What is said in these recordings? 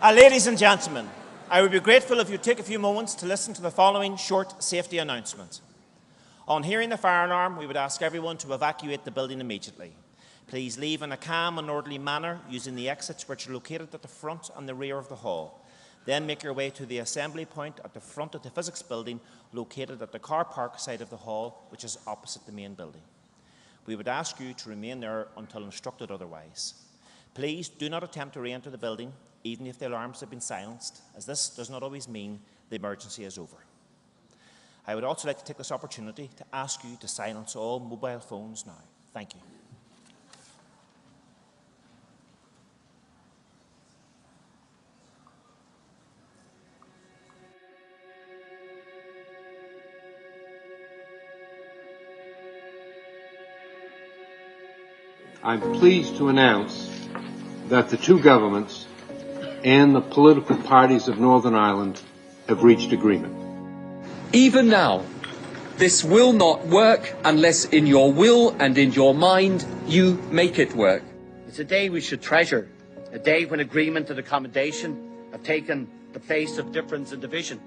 Ladies and gentlemen, I would be grateful if you take a few moments to listen to the following short safety announcement. On hearing the fire alarm, we would ask everyone to evacuate the building immediately. Please leave in a calm and orderly manner using the exits which are located at the front and the rear of the hall. Then make your way to the assembly point at the front of the physics building located at the car park side of the hall, which is opposite the main building. We would ask you to remain there until instructed otherwise. Please do not attempt to re-enter the building, even if the alarms have been silenced, as this does not always mean the emergency is over. I would also like to take this opportunity to ask you to silence all mobile phones now. Thank you. I'm pleased to announce that the two governments and the political parties of Northern Ireland have reached agreement. Even now, this will not work unless in your will and in your mind you make it work. It's a day we should treasure, a day when agreement and accommodation have taken the place of difference and division.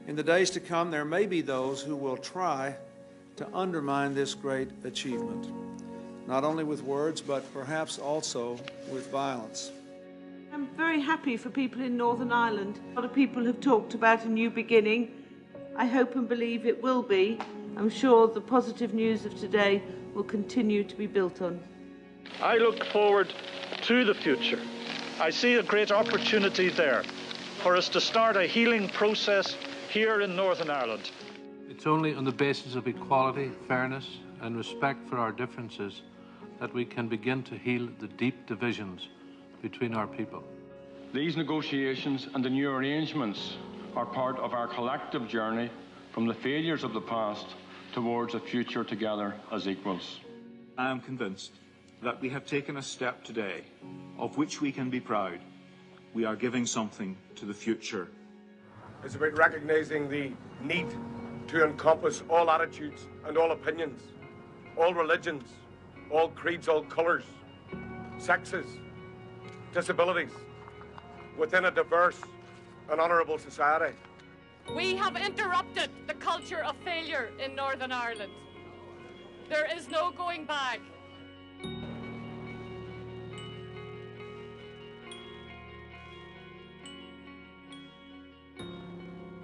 In the days to come, there may be those who will try to undermine this great achievement, not only with words, but perhaps also with violence. I'm very happy for people in Northern Ireland. A lot of people have talked about a new beginning. I hope and believe it will be. I'm sure the positive news of today will continue to be built on. I look forward to the future. I see a great opportunity there for us to start a healing process here in Northern Ireland. It's only on the basis of equality, fairness and respect for our differences that we can begin to heal the deep divisions between our people. These negotiations and the new arrangements are part of our collective journey from the failures of the past towards a future together as equals. I am convinced that we have taken a step today of which we can be proud. We are giving something to the future. It's about recognising the need to encompass all attitudes and all opinions, all religions, all creeds, all colours, sexes, disabilities, within a diverse and honourable society. We have interrupted the culture of failure in Northern Ireland. There is no going back.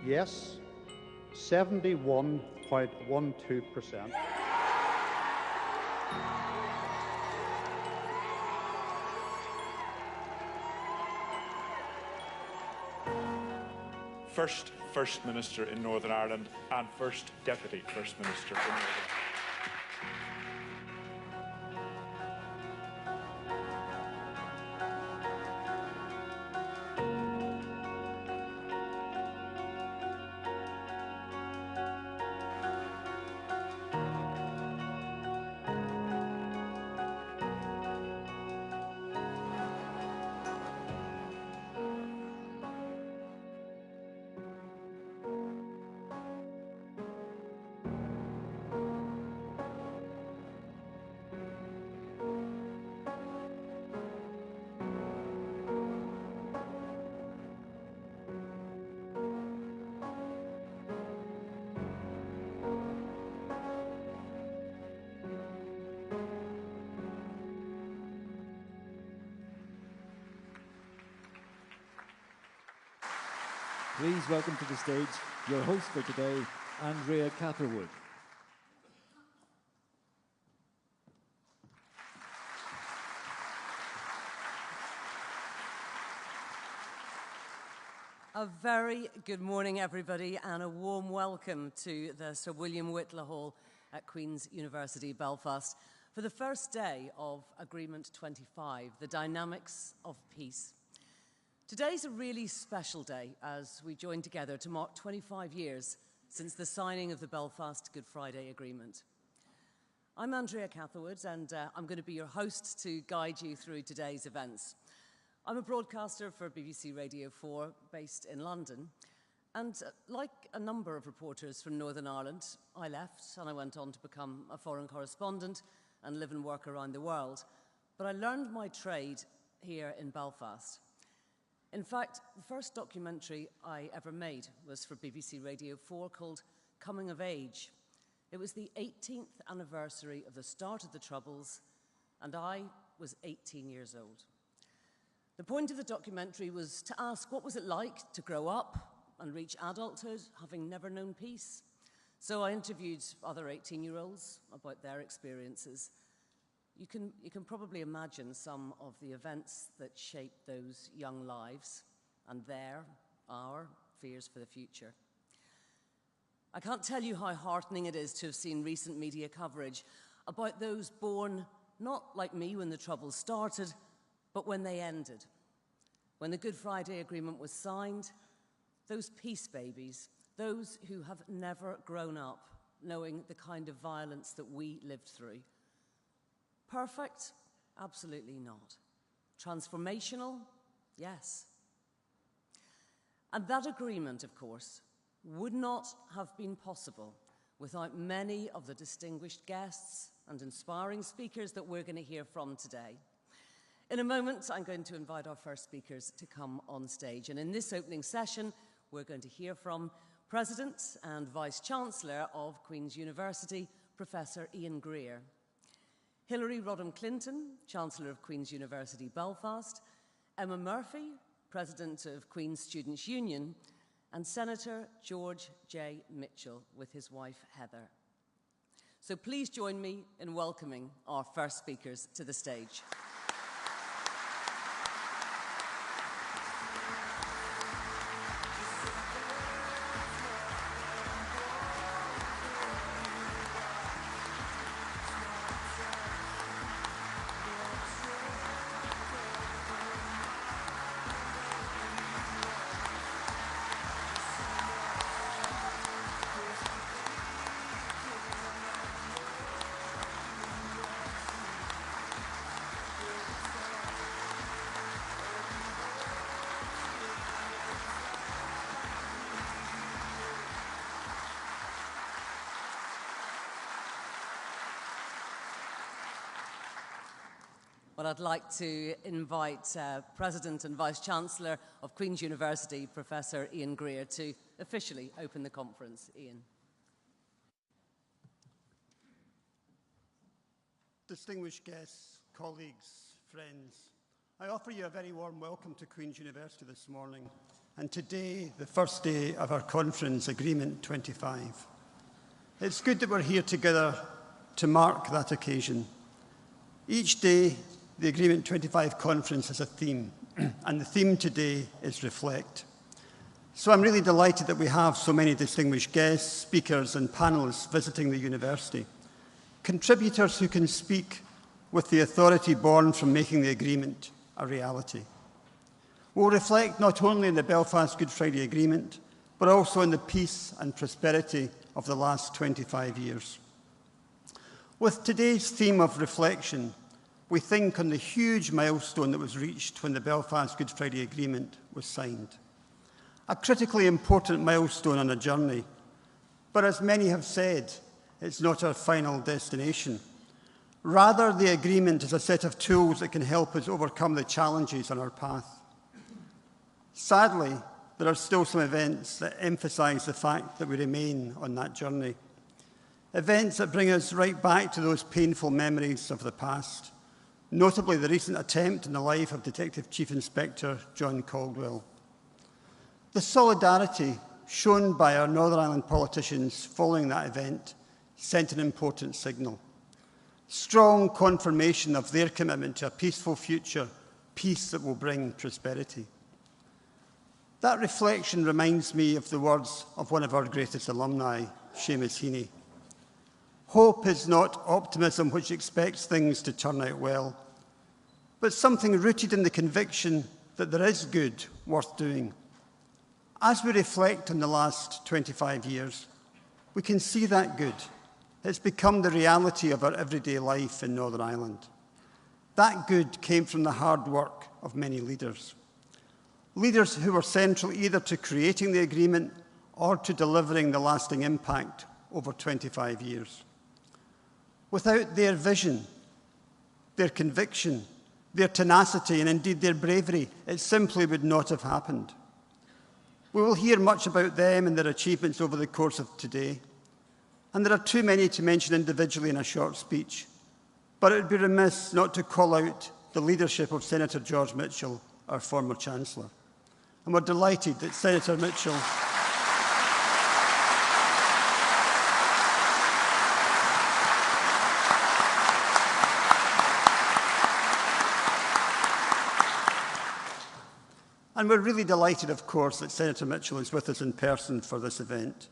Yes, 71.12%. First Minister in Northern Ireland and First Deputy First Minister in Northern Ireland. Please welcome to the stage your host for today, Andrea Catherwood. A very good morning, everybody, and a warm welcome to the Sir William Whitla Hall at Queen's University, Belfast, for the first day of Agreement 25, the Dynamics of Peace. Today's a really special day as we join together to mark 25 years since the signing of the Belfast Good Friday Agreement. I'm Andrea Catherwood, and I'm going to be your host to guide you through today's events. I'm a broadcaster for BBC Radio 4 based in London, and like a number of reporters from Northern Ireland, I left and I went on to become a foreign correspondent and live and work around the world. But I learned my trade here in Belfast. In fact, the first documentary I ever made was for BBC Radio 4 called Coming of Age. It was the 18th anniversary of the start of the Troubles, and I was 18 years old. The point of the documentary was to ask what was it like to grow up and reach adulthood having never known peace. So I interviewed other 18-year-olds about their experiences. You can probably imagine some of the events that shaped those young lives and our fears for the future. I can't tell you how heartening it is to have seen recent media coverage about those born not like me when the Troubles started, but when they ended. When the Good Friday Agreement was signed, those peace babies, those who have never grown up knowing the kind of violence that we lived through. Perfect? Absolutely not. Transformational? Yes. And that agreement, of course, would not have been possible without many of the distinguished guests and inspiring speakers that we're going to hear from today. In a moment, I'm going to invite our first speakers to come on stage. And in this opening session, we're going to hear from President and Vice-Chancellor of Queen's University, Professor Ian Greer, Hilary Rodham Clinton, Chancellor of Queen's University Belfast, Emma Murphy, President of Queen's Students' Union, and Senator George J. Mitchell with his wife Heather. So please join me in welcoming our first speakers to the stage. Well, I'd like to invite President and Vice-Chancellor of Queen's University, Professor Ian Greer, to officially open the conference. Ian. Distinguished guests, colleagues, friends, I offer you a very warm welcome to Queen's University this morning, and today, the first day of our conference, Agreement 25. It's good that we're here together to mark that occasion. Each day, the Agreement 25 conference has a theme, and the theme today is Reflect. So I'm really delighted that we have so many distinguished guests, speakers and panelists visiting the university, contributors who can speak with the authority born from making the agreement a reality. We'll reflect not only on the Belfast Good Friday Agreement, but also on the peace and prosperity of the last 25 years. With today's theme of reflection, we think on the huge milestone that was reached when the Belfast Good Friday Agreement was signed. A critically important milestone on a journey, but as many have said, it's not our final destination. Rather, the agreement is a set of tools that can help us overcome the challenges on our path. Sadly, there are still some events that emphasise the fact that we remain on that journey. Events that bring us right back to those painful memories of the past, notably the recent attempt on the life of Detective Chief Inspector John Caldwell. The solidarity shown by our Northern Ireland politicians following that event sent an important signal. Strong confirmation of their commitment to a peaceful future, peace that will bring prosperity. That reflection reminds me of the words of one of our greatest alumni, Seamus Heaney. Hope is not optimism which expects things to turn out well, but something rooted in the conviction that there is good worth doing. As we reflect on the last 25 years, we can see that good. It's become the reality of our everyday life in Northern Ireland. That good came from the hard work of many leaders. Leaders who were central either to creating the agreement or to delivering the lasting impact over 25 years. Without their vision, their conviction, their tenacity and indeed their bravery, it simply would not have happened. We will hear much about them and their achievements over the course of today, and there are too many to mention individually in a short speech, but it would be remiss not to call out the leadership of Senator George Mitchell, our former Chancellor. And we're delighted that Senator Mitchell and we're really delighted, of course, that Senator Mitchell is with us in person for this event.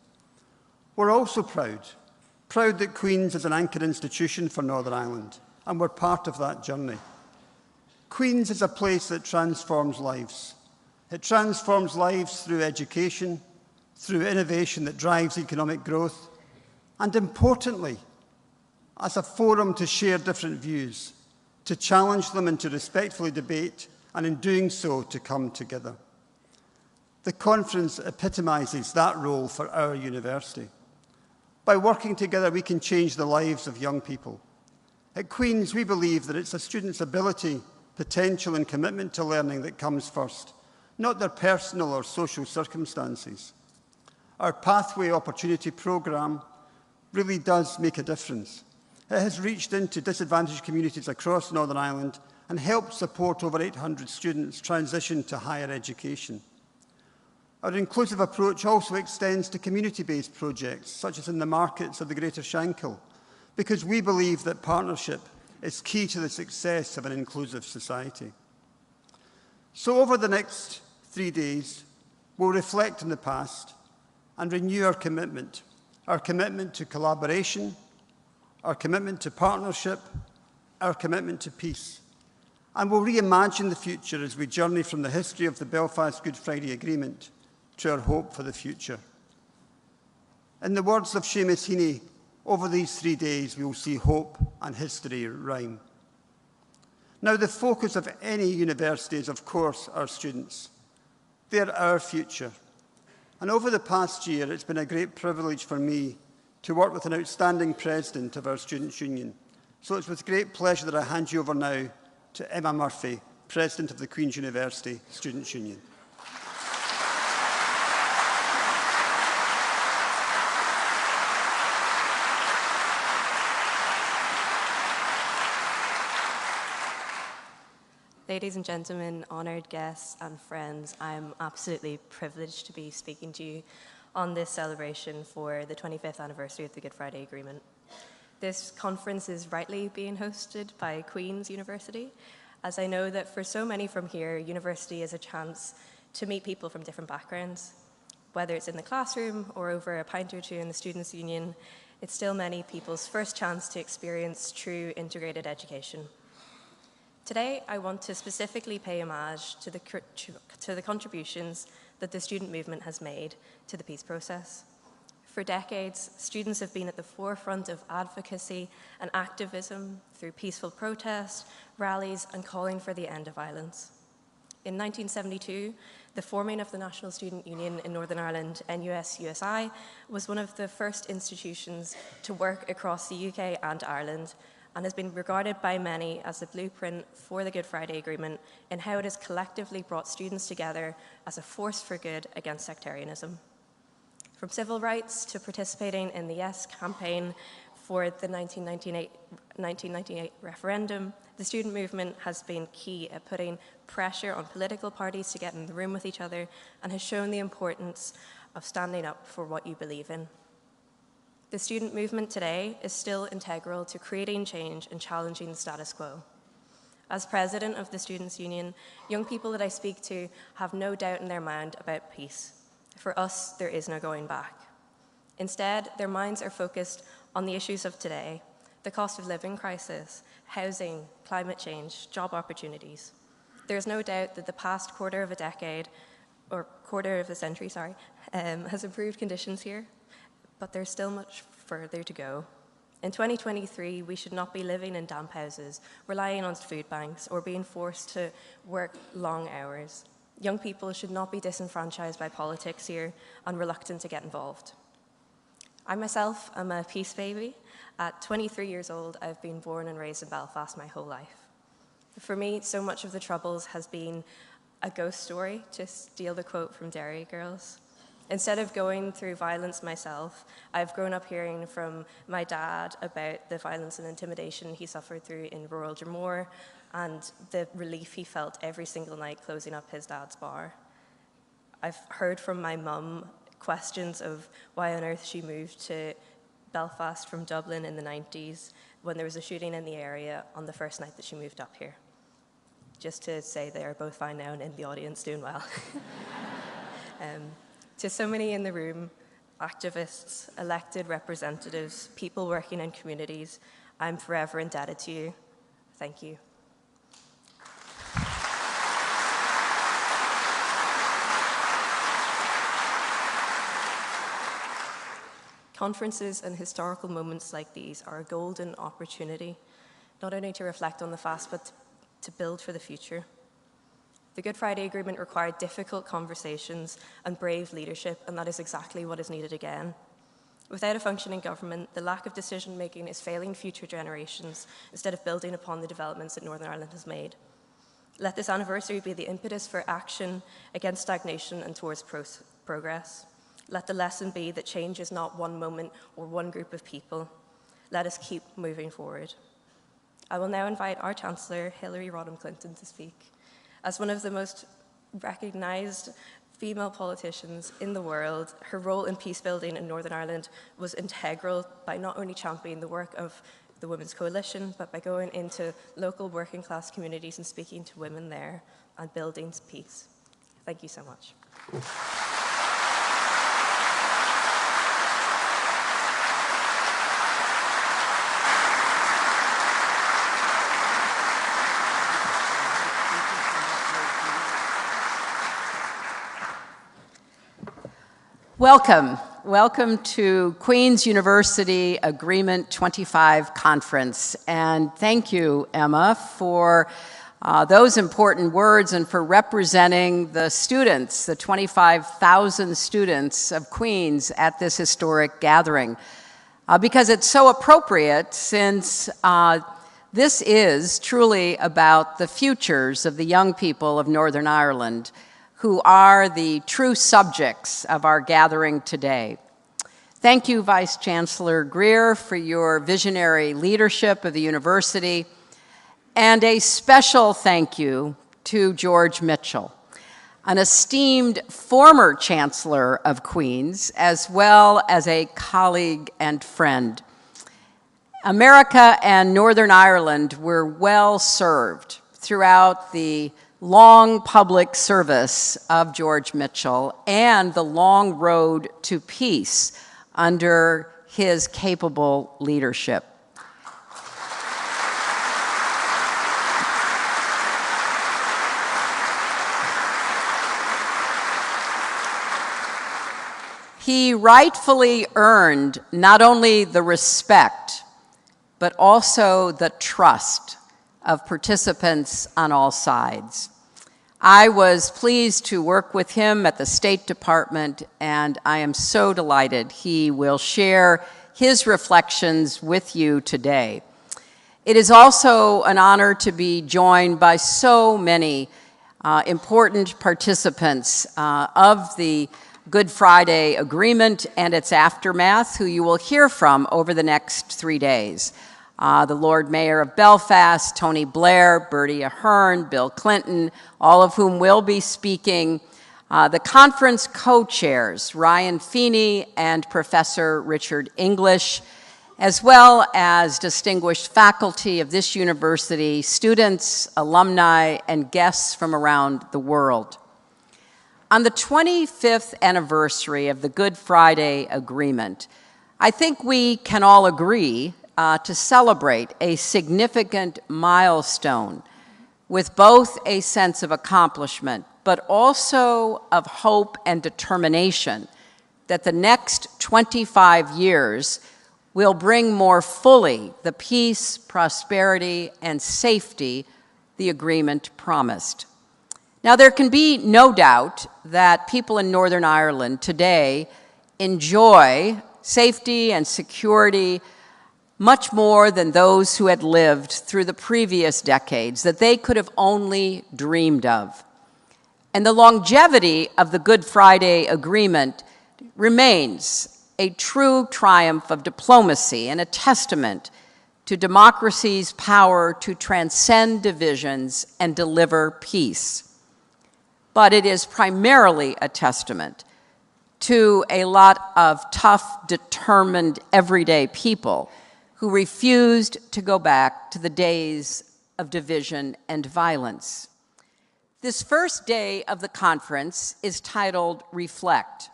We're also proud that Queen's is an anchor institution for Northern Ireland, and we're part of that journey. Queen's is a place that transforms lives. It transforms lives through education, through innovation that drives economic growth, and importantly, as a forum to share different views, to challenge them and to respectfully debate, and in doing so, to come together. The conference epitomises that role for our university. By working together, we can change the lives of young people. At Queen's, we believe that it's a student's ability, potential and commitment to learning that comes first, not their personal or social circumstances. Our Pathway Opportunity programme really does make a difference. It has reached into disadvantaged communities across Northern Ireland and helped support over 800 students transition to higher education. Our inclusive approach also extends to community-based projects, such as in the markets of the Greater Shankill, because we believe that partnership is key to the success of an inclusive society. So over the next 3 days, we'll reflect on the past and renew our commitment to collaboration, our commitment to partnership, our commitment to peace. And we'll reimagine the future as we journey from the history of the Belfast Good Friday Agreement to our hope for the future. In the words of Seamus Heaney, over these 3 days we will see hope and history rhyme. Now, the focus of any university is, of course, our students. They're our future. And over the past year, it's been a great privilege for me to work with an outstanding president of our Students' Union. So it's with great pleasure that I hand you over now to Emma Murphy, President of the Queen's University Students' Union. Ladies and gentlemen, honoured guests and friends, I'm absolutely privileged to be speaking to you on this celebration for the 25th anniversary of the Good Friday Agreement. This conference is rightly being hosted by Queen's University, as I know that for so many from here, university is a chance to meet people from different backgrounds. Whether it's in the classroom or over a pint or two in the Students' Union, it's still many people's first chance to experience true integrated education. Today, I want to specifically pay homage to the contributions that the student movement has made to the peace process. For decades, students have been at the forefront of advocacy and activism through peaceful protest, rallies, and calling for the end of violence. In 1972, the forming of the National Student Union in Northern Ireland, NUS-USI, was one of the first institutions to work across the UK and Ireland, and has been regarded by many as the blueprint for the Good Friday Agreement in how it has collectively brought students together as a force for good against sectarianism. From civil rights to participating in the Yes campaign for the 1998 referendum, the student movement has been key at putting pressure on political parties to get in the room with each other and has shown the importance of standing up for what you believe in. The student movement today is still integral to creating change and challenging the status quo. As president of the Students' Union, young people that I speak to have no doubt in their mind about peace. For us, there is no going back. Instead, their minds are focused on the issues of today, the cost of living crisis, housing, climate change, job opportunities. There is no doubt that the past quarter of a century, has improved conditions here, but there's still much further to go. In 2023, we should not be living in damp houses, relying on food banks, or being forced to work long hours. Young people should not be disenfranchised by politics here and reluctant to get involved. I myself am a peace baby. At 23 years old, I've been born and raised in Belfast my whole life. For me, so much of the Troubles has been a ghost story, to steal the quote from Derry Girls. Instead of going through violence myself, I've grown up hearing from my dad about the violence and intimidation he suffered through in rural Dromore and the relief he felt every single night closing up his dad's bar. I've heard from my mum questions of why on earth she moved to Belfast from Dublin in the 90s when there was a shooting in the area on the first night that she moved up here. Just to say they are both fine now and in the audience doing well. To so many in the room, activists, elected representatives, people working in communities, I'm forever indebted to you. Thank you. Conferences and historical moments like these are a golden opportunity, not only to reflect on the past, but to build for the future. The Good Friday Agreement required difficult conversations and brave leadership, and that is exactly what is needed again. Without a functioning government, the lack of decision-making is failing future generations instead of building upon the developments that Northern Ireland has made. Let this anniversary be the impetus for action against stagnation and towards progress. Let the lesson be that change is not one moment or one group of people. Let us keep moving forward. I will now invite our Chancellor, Hillary Rodham Clinton, to speak. As one of the most recognised female politicians in the world, her role in peace building in Northern Ireland was integral by not only championing the work of the Women's Coalition, but by going into local working class communities and speaking to women there and building peace. Thank you so much. Welcome. Welcome to Queen's University Agreement 25 Conference. And thank you, Emma, for those important words and for representing the students, the 25,000 students of Queen's at this historic gathering. Because it's so appropriate since this is truly about the futures of the young people of Northern Ireland, who are the true subjects of our gathering today. Thank you, Vice Chancellor Greer, for your visionary leadership of the university, and a special thank you to George Mitchell, an esteemed former Chancellor of Queen's, as well as a colleague and friend. America and Northern Ireland were well served throughout the long public service of George Mitchell and the long road to peace under his capable leadership. He rightfully earned not only the respect, but also the trust of participants on all sides. I was pleased to work with him at the State Department, and I am so delighted he will share his reflections with you today. It is also an honor to be joined by so many important participants of the Good Friday Agreement and its aftermath, who you will hear from over the next 3 days. The Lord Mayor of Belfast, Tony Blair, Bertie Ahern, Bill Clinton, all of whom will be speaking. The conference co-chairs, Ryan Feeney and Professor Richard English, as well as distinguished faculty of this university, students, alumni, and guests from around the world. On the 25th anniversary of the Good Friday Agreement, I think we can all agree to celebrate a significant milestone with both a sense of accomplishment, but also of hope and determination that the next 25 years will bring more fully the peace, prosperity, and safety the agreement promised. Now, there can be no doubt that people in Northern Ireland today enjoy safety and security much more than those who had lived through the previous decades that they could have only dreamed of. And the longevity of the Good Friday Agreement remains a true triumph of diplomacy and a testament to democracy's power to transcend divisions and deliver peace. But it is primarily a testament to a lot of tough, determined, everyday people who refused to go back to the days of division and violence. This first day of the conference is titled Reflect,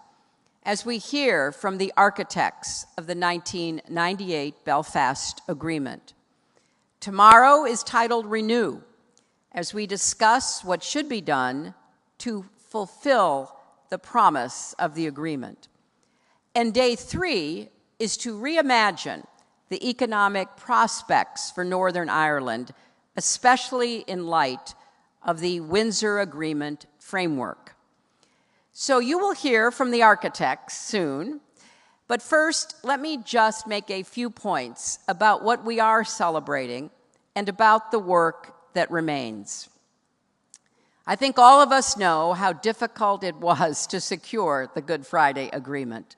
as we hear from the architects of the 1998 Belfast Agreement. Tomorrow is titled Renew, as we discuss what should be done to fulfill the promise of the agreement. And day 3 is to reimagine the economic prospects for Northern Ireland, especially in light of the Windsor Agreement framework. So you will hear from the architects soon, but first, let me just make a few points about what we are celebrating and about the work that remains. I think all of us know how difficult it was to secure the Good Friday Agreement,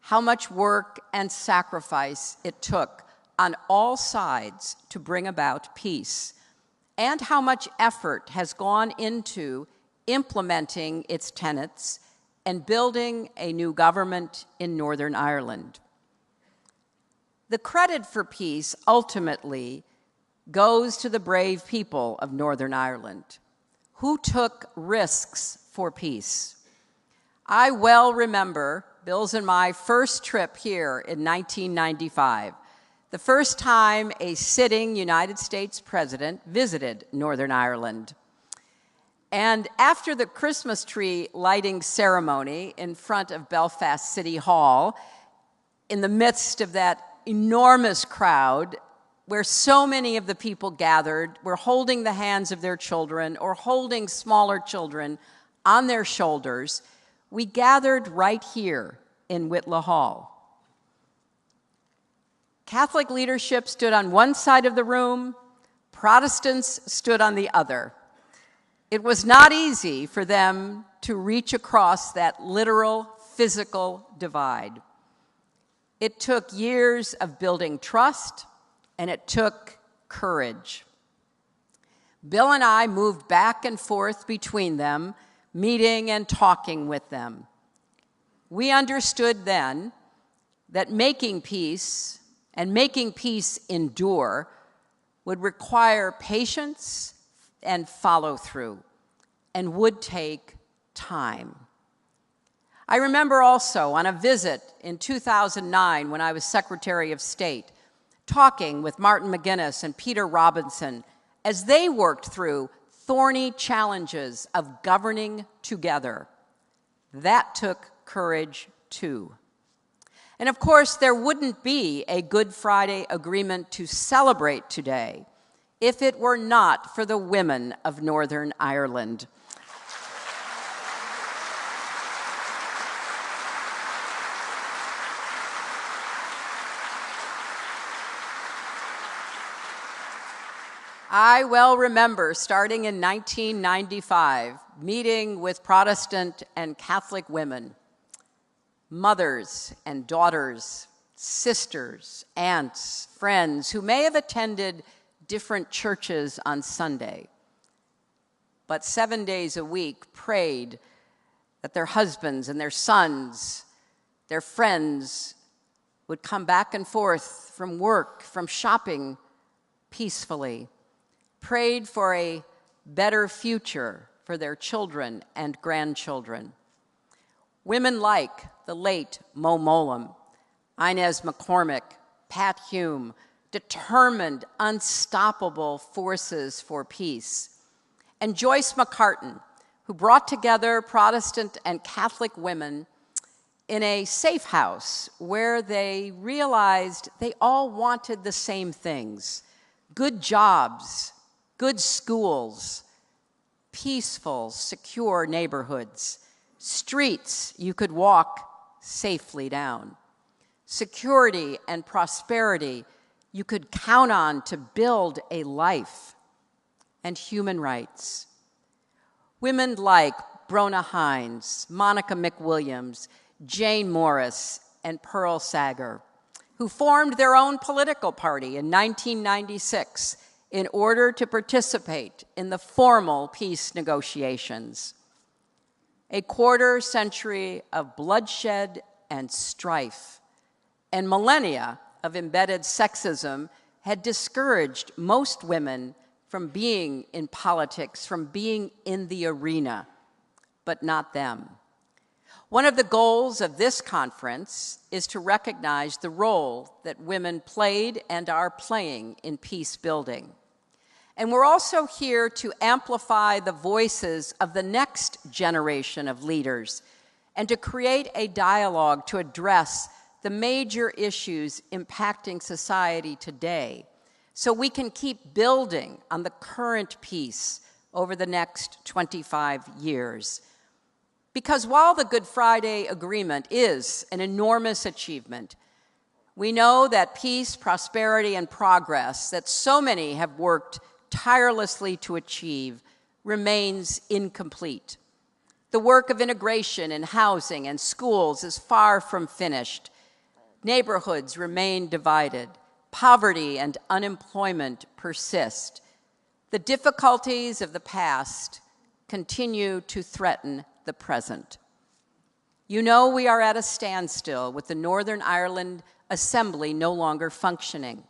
how much work and sacrifice it took on all sides to bring about peace, and how much effort has gone into implementing its tenets and building a new government in Northern Ireland. The credit for peace ultimately goes to the brave people of Northern Ireland, who took risks for peace. I well remember Bill's and my first trip here in 1995, the first time a sitting United States president visited Northern Ireland. And after the Christmas tree lighting ceremony in front of Belfast City Hall, in the midst of that enormous crowd where so many of the people gathered were holding the hands of their children or holding smaller children on their shoulders, we gathered right here in Whitla Hall. Catholic leadership stood on one side of the room, Protestants stood on the other. It was not easy for them to reach across that literal, physical divide. It took years of building trust, and it took courage. Bill and I moved back and forth between them, meeting and talking with them. We understood then that making peace and making peace endure would require patience and follow through, and would take time. I remember also on a visit in 2009 when I was Secretary of State, talking with Martin McGuinness and Peter Robinson as they worked through thorny challenges of governing together. That took courage too. And of course, there wouldn't be a Good Friday Agreement to celebrate today if it were not for the women of Northern Ireland. I well remember starting in 1995, meeting with Protestant and Catholic women, mothers and daughters, sisters, aunts, friends who may have attended different churches on Sunday, but 7 days a week prayed that their husbands and their sons, their friends, would come back and forth from work, from shopping peacefully, prayed for a better future for their children and grandchildren. Women like the late Mo Mowlam, Inez McCormick, Pat Hume, determined, unstoppable forces for peace. And Joyce McCartan, who brought together Protestant and Catholic women in a safe house where they realized they all wanted the same things: good jobs, good schools, peaceful, secure neighborhoods, streets you could walk safely down, security and prosperity you could count on to build a life and human rights. Women like Brona Hines, Monica McWilliams, Jane Morris, and Pearl Sager, who formed their own political party in 1996 in order to participate in the formal peace negotiations. A quarter century of bloodshed and strife and millennia of embedded sexism had discouraged most women from being in politics, from being in the arena, but not them. One of the goals of this conference is to recognize the role that women played and are playing in peace building. And we're also here to amplify the voices of the next generation of leaders and to create a dialogue to address the major issues impacting society today, so we can keep building on the current peace over the next 25 years. Because while the Good Friday Agreement is an enormous achievement, we know that peace, prosperity, and progress that so many have worked tirelessly to achieve remains incomplete. The work of integration in housing and schools is far from finished. Neighborhoods remain divided. Poverty and unemployment persist. The difficulties of the past continue to threaten the present. You know we are at a standstill with the Northern Ireland Assembly no longer functioning.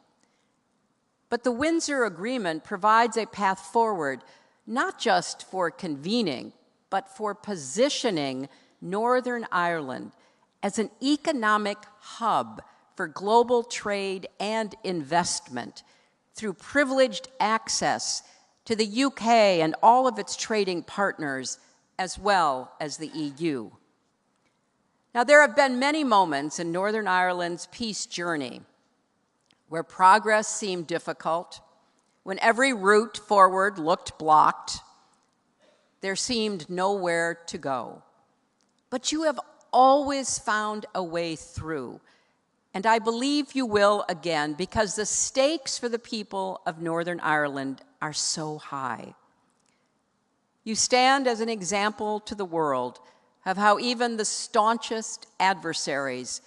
But the Windsor Agreement provides a path forward, not just for convening, but for positioning Northern Ireland as an economic hub for global trade and investment through privileged access to the UK and all of its trading partners, as well as the EU. Now, there have been many moments in Northern Ireland's peace journey where progress seemed difficult, when every route forward looked blocked. There seemed nowhere to go. But you have always found a way through, and I believe you will again, because the stakes for the people of Northern Ireland are so high. You stand as an example to the world of how even the staunchest adversaries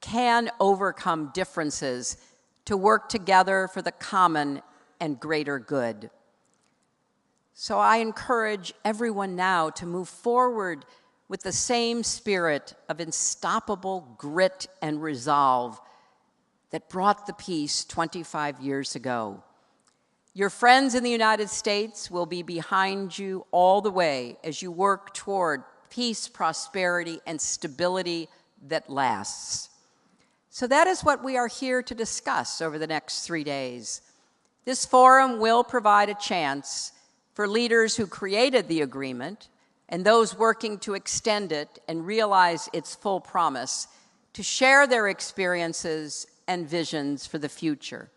can overcome differences to work together for the common and greater good. So I encourage everyone now to move forward with the same spirit of unstoppable grit and resolve that brought the peace 25 years ago. Your friends in the United States will be behind you all the way as you work toward peace, prosperity, and stability that lasts. So that is what we are here to discuss over the next 3 days. This forum will provide a chance for leaders who created the agreement and those working to extend it and realize its full promise to share their experiences and visions for the future.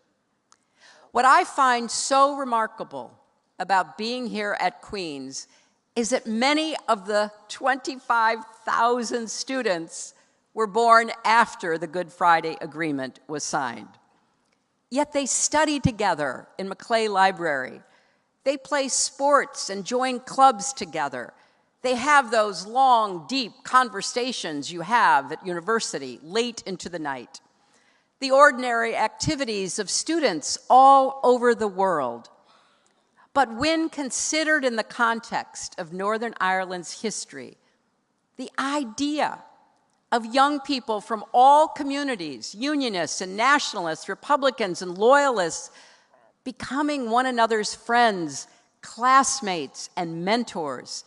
What I find so remarkable about being here at Queen's is that many of the 25,000 students were born after the Good Friday Agreement was signed. Yet they study together in Maclay Library. They play sports and join clubs together. They have those long, deep conversations you have at university late into the night. The ordinary activities of students all over the world. But when considered in the context of Northern Ireland's history, the idea of young people from all communities, unionists and nationalists, Republicans and loyalists, becoming one another's friends, classmates, and mentors,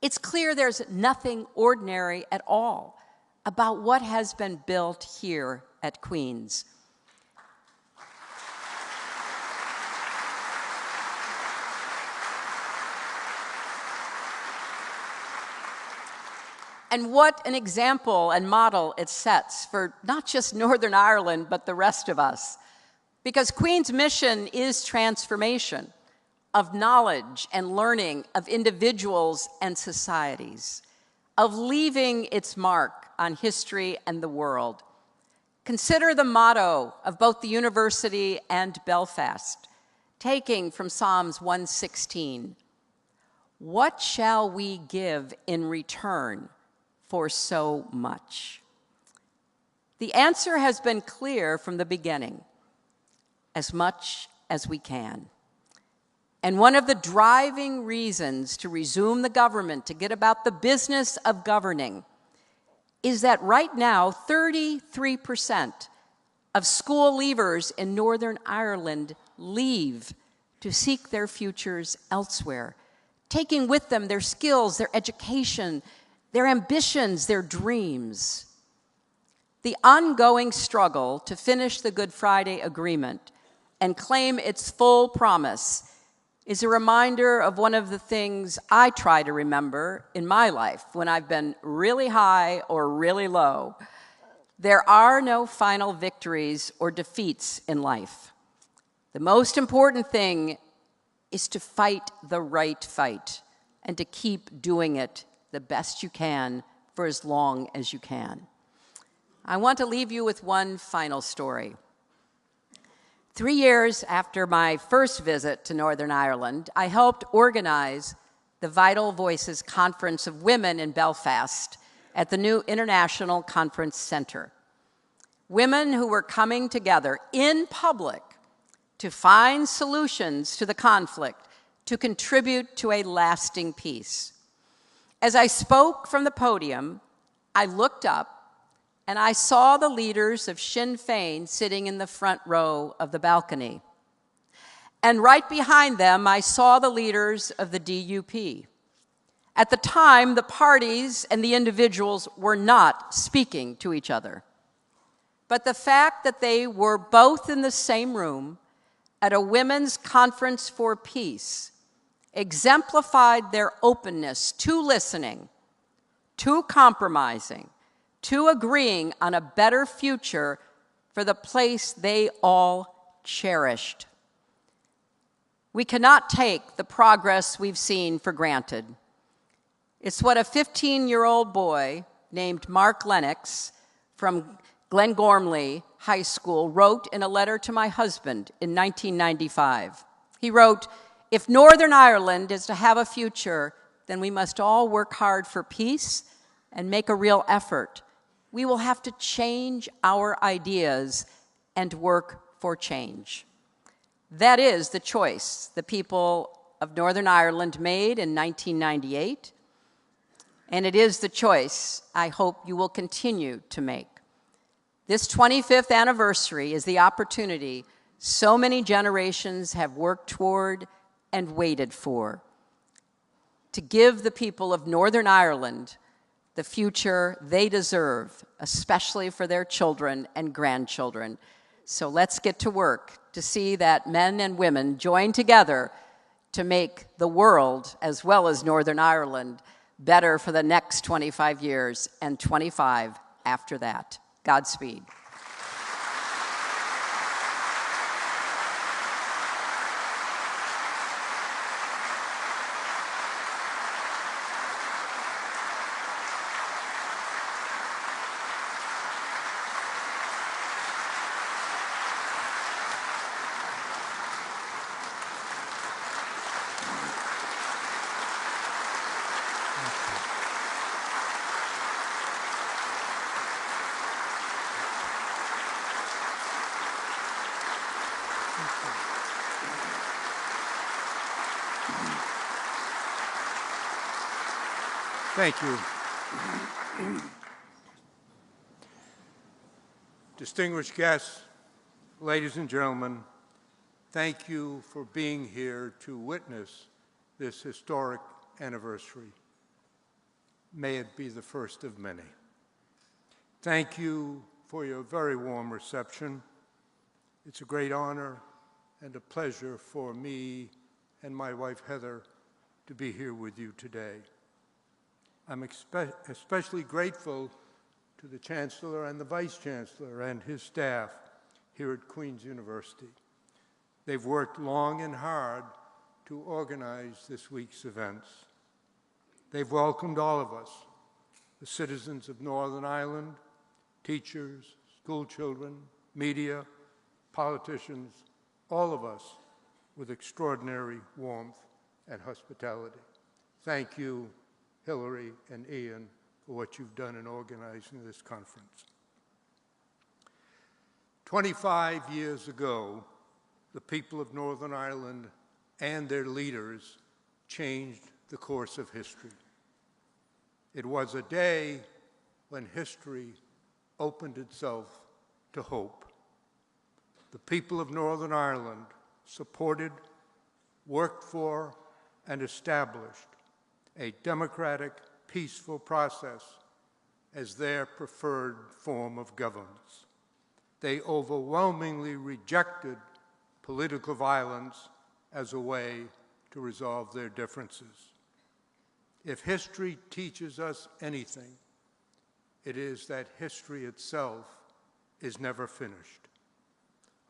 it's clear there's nothing ordinary at all about what has been built here at Queen's. And what an example and model it sets for not just Northern Ireland, but the rest of us. Because Queen's mission is transformation of knowledge and learning of individuals and societies, of leaving its mark on history and the world. consider the motto of both the university and Belfast, taking from Psalms 116. What shall we give in return for so much? The answer has been clear from the beginning: as much as we can. And one of the driving reasons to resume the government, to get about the business of governing, is that right now 33% of school leavers in Northern Ireland leave to seek their futures elsewhere, taking with them their skills, their education, their ambitions, their dreams. The ongoing struggle to finish the Good Friday Agreement and claim its full promise is a reminder of one of the things I try to remember in my life when I've been really high or really low. There are no final victories or defeats in life. The most important thing is to fight the right fight and to keep doing it the best you can for as long as you can. I want to leave you with one final story. 3 years after my first visit to Northern Ireland, I helped organize the Vital Voices Conference of Women in Belfast at the new International Conference Centre. Women who were coming together in public to find solutions to the conflict, to contribute to a lasting peace. As I spoke from the podium, I looked up and I saw the leaders of Sinn Féin sitting in the front row of the balcony. And right behind them, I saw the leaders of the DUP. At the time, the parties and the individuals were not speaking to each other. But the fact that they were both in the same room at a women's conference for peace exemplified their openness to listening, to compromising, to agreeing on a better future for the place they all cherished. We cannot take the progress we've seen for granted. It's what a 15-year-old boy named Mark Lennox from Glengormley High School wrote in a letter to my husband in 1995. He wrote, "If Northern Ireland is to have a future, then we must all work hard for peace and make a real effort. We will have to change our ideas and work for change." That is the choice the people of Northern Ireland made in 1998, and it is the choice I hope you will continue to make. This 25th anniversary is the opportunity so many generations have worked toward and waited for, to give the people of Northern Ireland the future they deserve, especially for their children and grandchildren. So let's get to work to see that men and women join together to make the world, as well as Northern Ireland, better for the next 25 years and 25 after that. Godspeed. Thank you. Distinguished guests, ladies and gentlemen, thank you for being here to witness this historic anniversary. May it be the first of many. Thank you for your very warm reception. It's a great honor and a pleasure for me and my wife Heather to be here with you today. I'm especially grateful to the Chancellor and the Vice Chancellor and his staff here at Queen's University. They've worked long and hard to organize this week's events. They've welcomed all of us, the citizens of Northern Ireland, teachers, school children, media, politicians, all of us with extraordinary warmth and hospitality. Thank you, Hillary and Ian, for what you've done in organizing this conference. 25 years ago, the people of Northern Ireland and their leaders changed the course of history. It was a day when history opened itself to hope. The people of Northern Ireland supported, worked for, and established a democratic, peaceful process as their preferred form of governance. They overwhelmingly rejected political violence as a way to resolve their differences. If history teaches us anything, it is that history itself is never finished.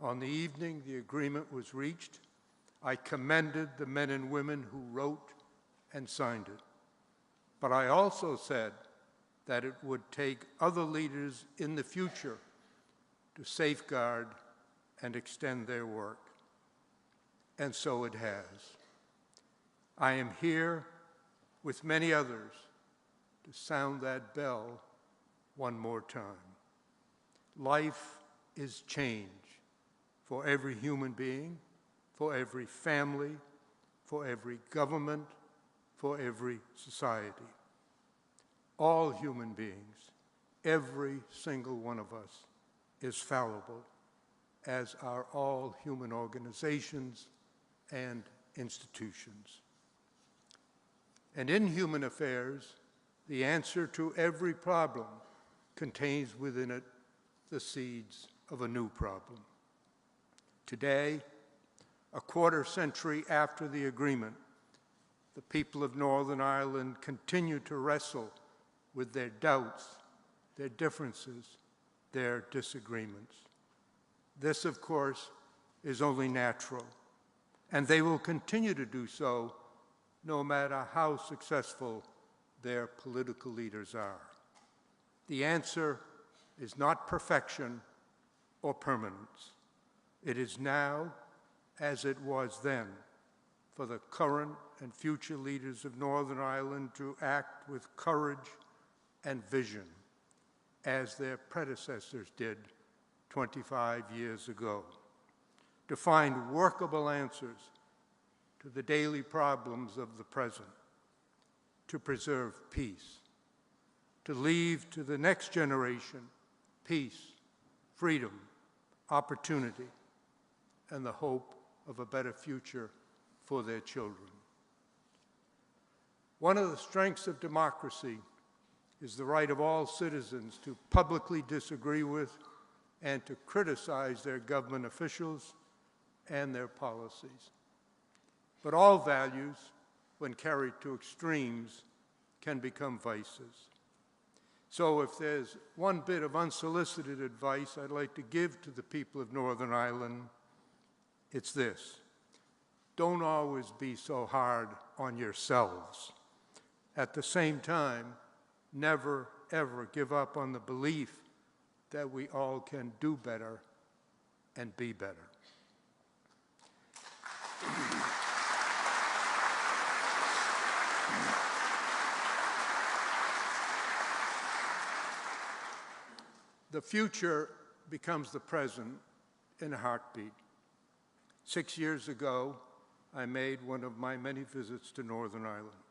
On the evening the agreement was reached, I commended the men and women who wrote and signed it. But I also said that it would take other leaders in the future to safeguard and extend their work. And so it has. I am here with many others to sound that bell one more time. Life is change for every human being, for every family, for every government, for every society. All human beings, every single one of us, is fallible, as are all human organizations and institutions. And in human affairs, the answer to every problem contains within it the seeds of a new problem. Today, a quarter century after the agreement, the people of Northern Ireland continue to wrestle with their doubts, their differences, their disagreements. This, of course, is only natural, and they will continue to do so no matter how successful their political leaders are. The answer is not perfection or permanence. It is now, as it was then, for the current and future leaders of Northern Ireland to act with courage and vision, as their predecessors did 25 years ago, to find workable answers to the daily problems of the present, to preserve peace, to leave to the next generation peace, freedom, opportunity, and the hope of a better future for their children. One of the strengths of democracy is the right of all citizens to publicly disagree with and to criticize their government officials and their policies. But all values, when carried to extremes, can become vices. So if there's one bit of unsolicited advice I'd like to give to the people of Northern Ireland, it's this: don't always be so hard on yourselves. At the same time, never, ever give up on the belief that we all can do better and be better. The future becomes the present in a heartbeat. 6 years ago, I made one of my many visits to Northern Ireland.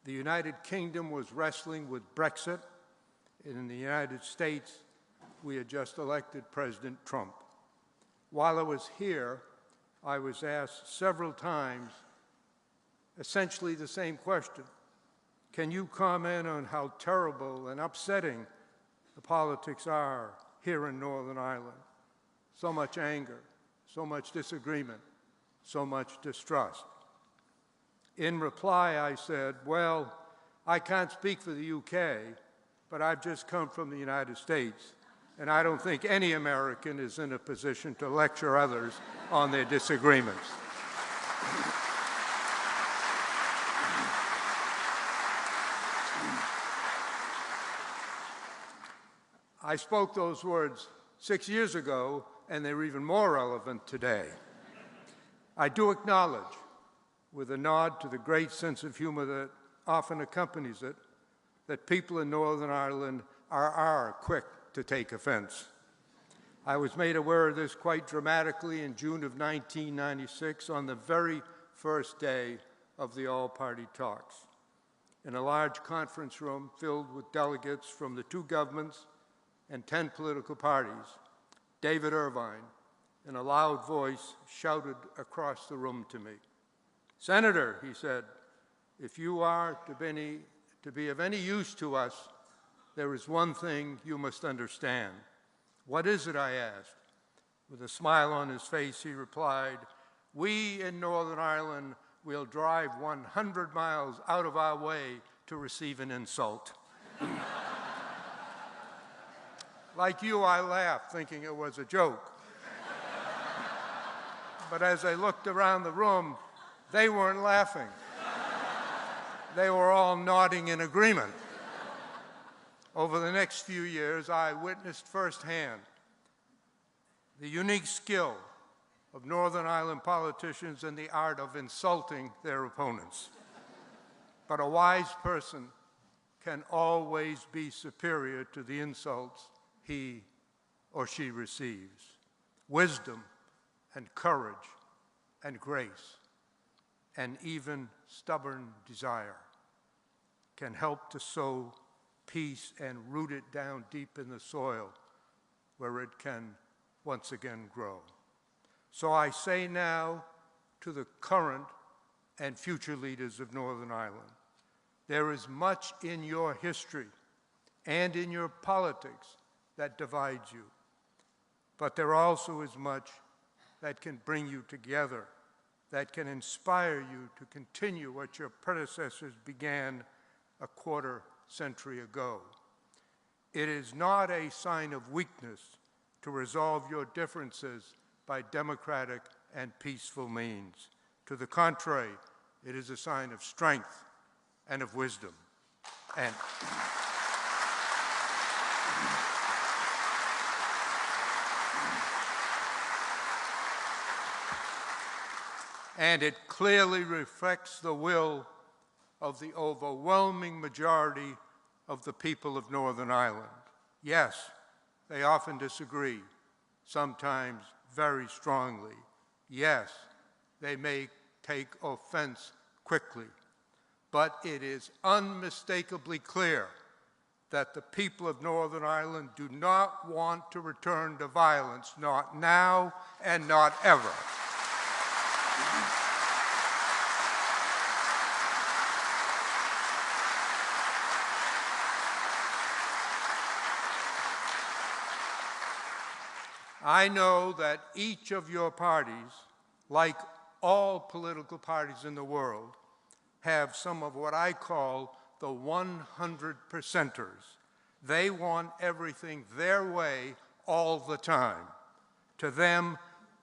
The United Kingdom was wrestling with Brexit, and in the United States, we had just elected President Trump. While I was here, I was asked several times essentially the same question: can you comment on how terrible and upsetting the politics are here in Northern Ireland? So much anger, so much disagreement, so much distrust. In reply, I said, well, I can't speak for the UK, but I've just come from the United States, and I don't think any American is in a position to lecture others on their disagreements. I spoke those words 6 years ago, and they're even more relevant today. I do acknowledge, with a nod to the great sense of humor that often accompanies it, that people in Northern Ireland are quick to take offense. I was made aware of this quite dramatically in June of 1996 on the very first day of the all-party talks. In a large conference room filled with delegates from the two governments and 10 political parties, David Irvine, in a loud voice, shouted across the room to me. "Senator," he said, "if you are to be of any use to us, there is one thing you must understand." "What is it?" I asked. With a smile on his face, he replied, "We in Northern Ireland will drive 100 miles out of our way to receive an insult." Like you, I laughed, thinking it was a joke. But as I looked around the room, they weren't laughing. They were all nodding in agreement. Over the next few years, I witnessed firsthand the unique skill of Northern Ireland politicians in the art of insulting their opponents. But a wise person can always be superior to the insults he or she receives. Wisdom and courage and grace and even stubborn desire can help to sow peace and root it down deep in the soil where it can once again grow. So I say now to the current and future leaders of Northern Ireland, there is much in your history and in your politics that divides you, but there also is much that can bring you together, that can inspire you to continue what your predecessors began a quarter century ago. It is not a sign of weakness to resolve your differences by democratic and peaceful means. To the contrary, it is a sign of strength and of wisdom. And it clearly reflects the will of the overwhelming majority of the people of Northern Ireland. Yes, they often disagree, sometimes very strongly. Yes, they may take offense quickly. But it is unmistakably clear that the people of Northern Ireland do not want to return to violence, not now and not ever. I know that each of your parties, like all political parties in the world, have some of what I call the 100%ers. They want everything their way all the time. To them,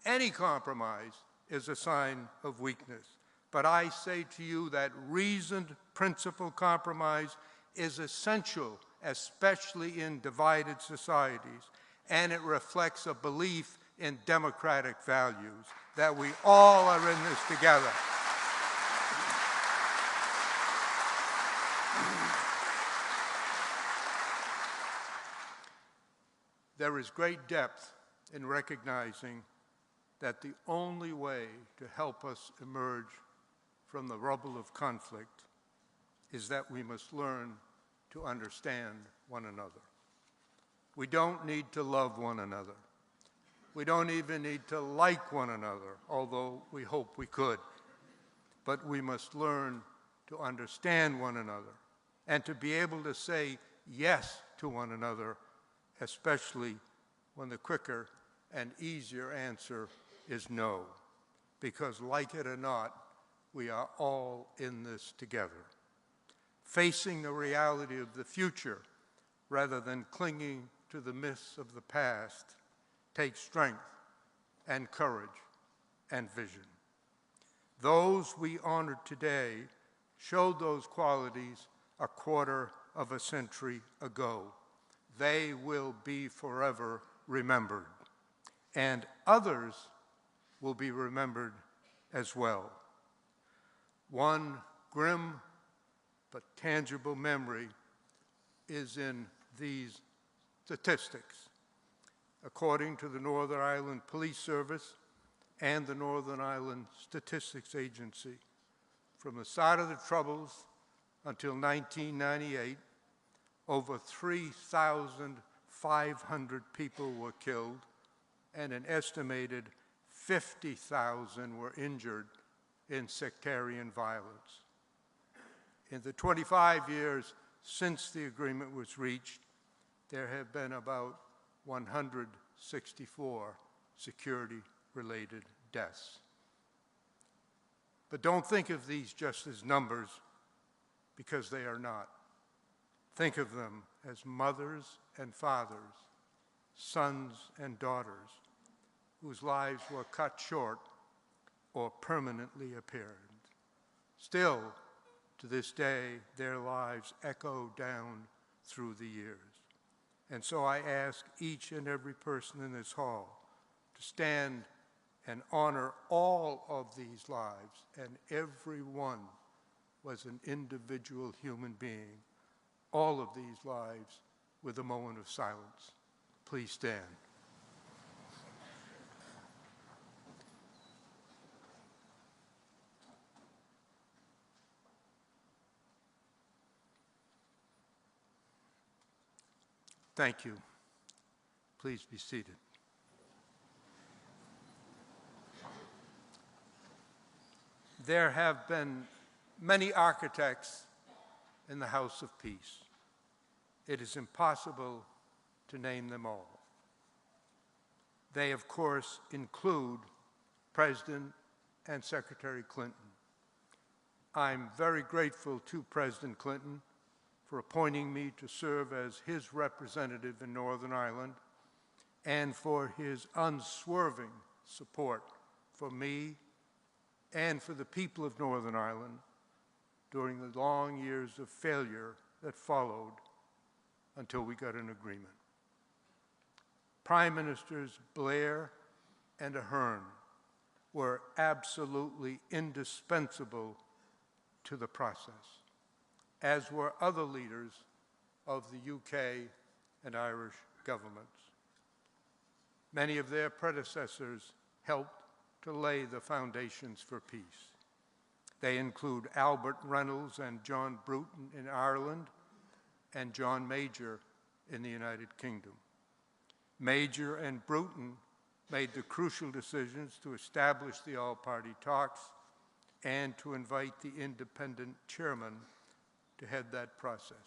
any compromise is a sign of weakness. But I say to you that reasoned, principled compromise is essential, especially in divided societies, and it reflects a belief in democratic values, that we all are in this together. There is great depth in recognizing that the only way to help us emerge from the rubble of conflict is that we must learn to understand one another. We don't need to love one another. We don't even need to like one another, although we hope we could. But we must learn to understand one another and to be able to say yes to one another, especially when the quicker and easier answer is no. Because like it or not, we are all in this together. Facing the reality of the future rather than clinging to the myths of the past takes strength and courage and vision. Those we honor today showed those qualities a quarter of a century ago. they will be forever remembered, and others will be remembered as well. One grim but tangible memory is in these statistics. According to the Northern Ireland Police Service and the Northern Ireland Statistics Agency, from the start of the Troubles until 1998, over 3,500 people were killed and an estimated 50,000 were injured in sectarian violence. In the 25 years since the agreement was reached, there have been about 164 security-related deaths. But don't think of these just as numbers, because they are not. Think of them as mothers and fathers, sons and daughters, whose lives were cut short or permanently impaired. Still, to this day, their lives echo down through the years. And so I ask each and every person in this hall to stand and honor all of these lives, and every one was an individual human being, all of these lives, with a moment of silence. Please stand. Thank you. Please be seated. There have been many architects in the House of Peace. It is impossible to name them all. They, of course, include President and Secretary Clinton. I'm very grateful to President Clinton for appointing me to serve as his representative in Northern Ireland and for his unswerving support for me and for the people of Northern Ireland during the long years of failure that followed until we got an agreement. Prime Ministers Blair and Ahern were absolutely indispensable to the process, as were other leaders of the UK and Irish governments. Many of their predecessors helped to lay the foundations for peace. They include Albert Reynolds and John Bruton in Ireland and John Major in the United Kingdom. Major and Bruton made the crucial decisions to establish the all-party talks and to invite the independent chairman to head that process.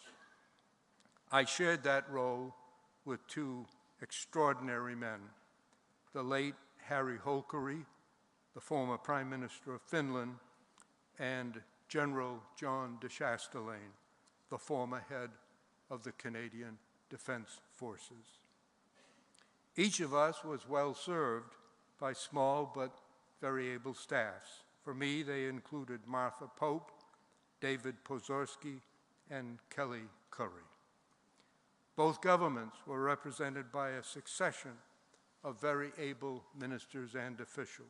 I shared that role with two extraordinary men, the late Harry Holkeri, the former Prime Minister of Finland, and General John de Chastelain, the former head of the Canadian Defense Forces. Each of us was well served by small but very able staffs. For me, they included Martha Pope, David Pozorski, and Kelly Curry. Both governments were represented by a succession of very able ministers and officials.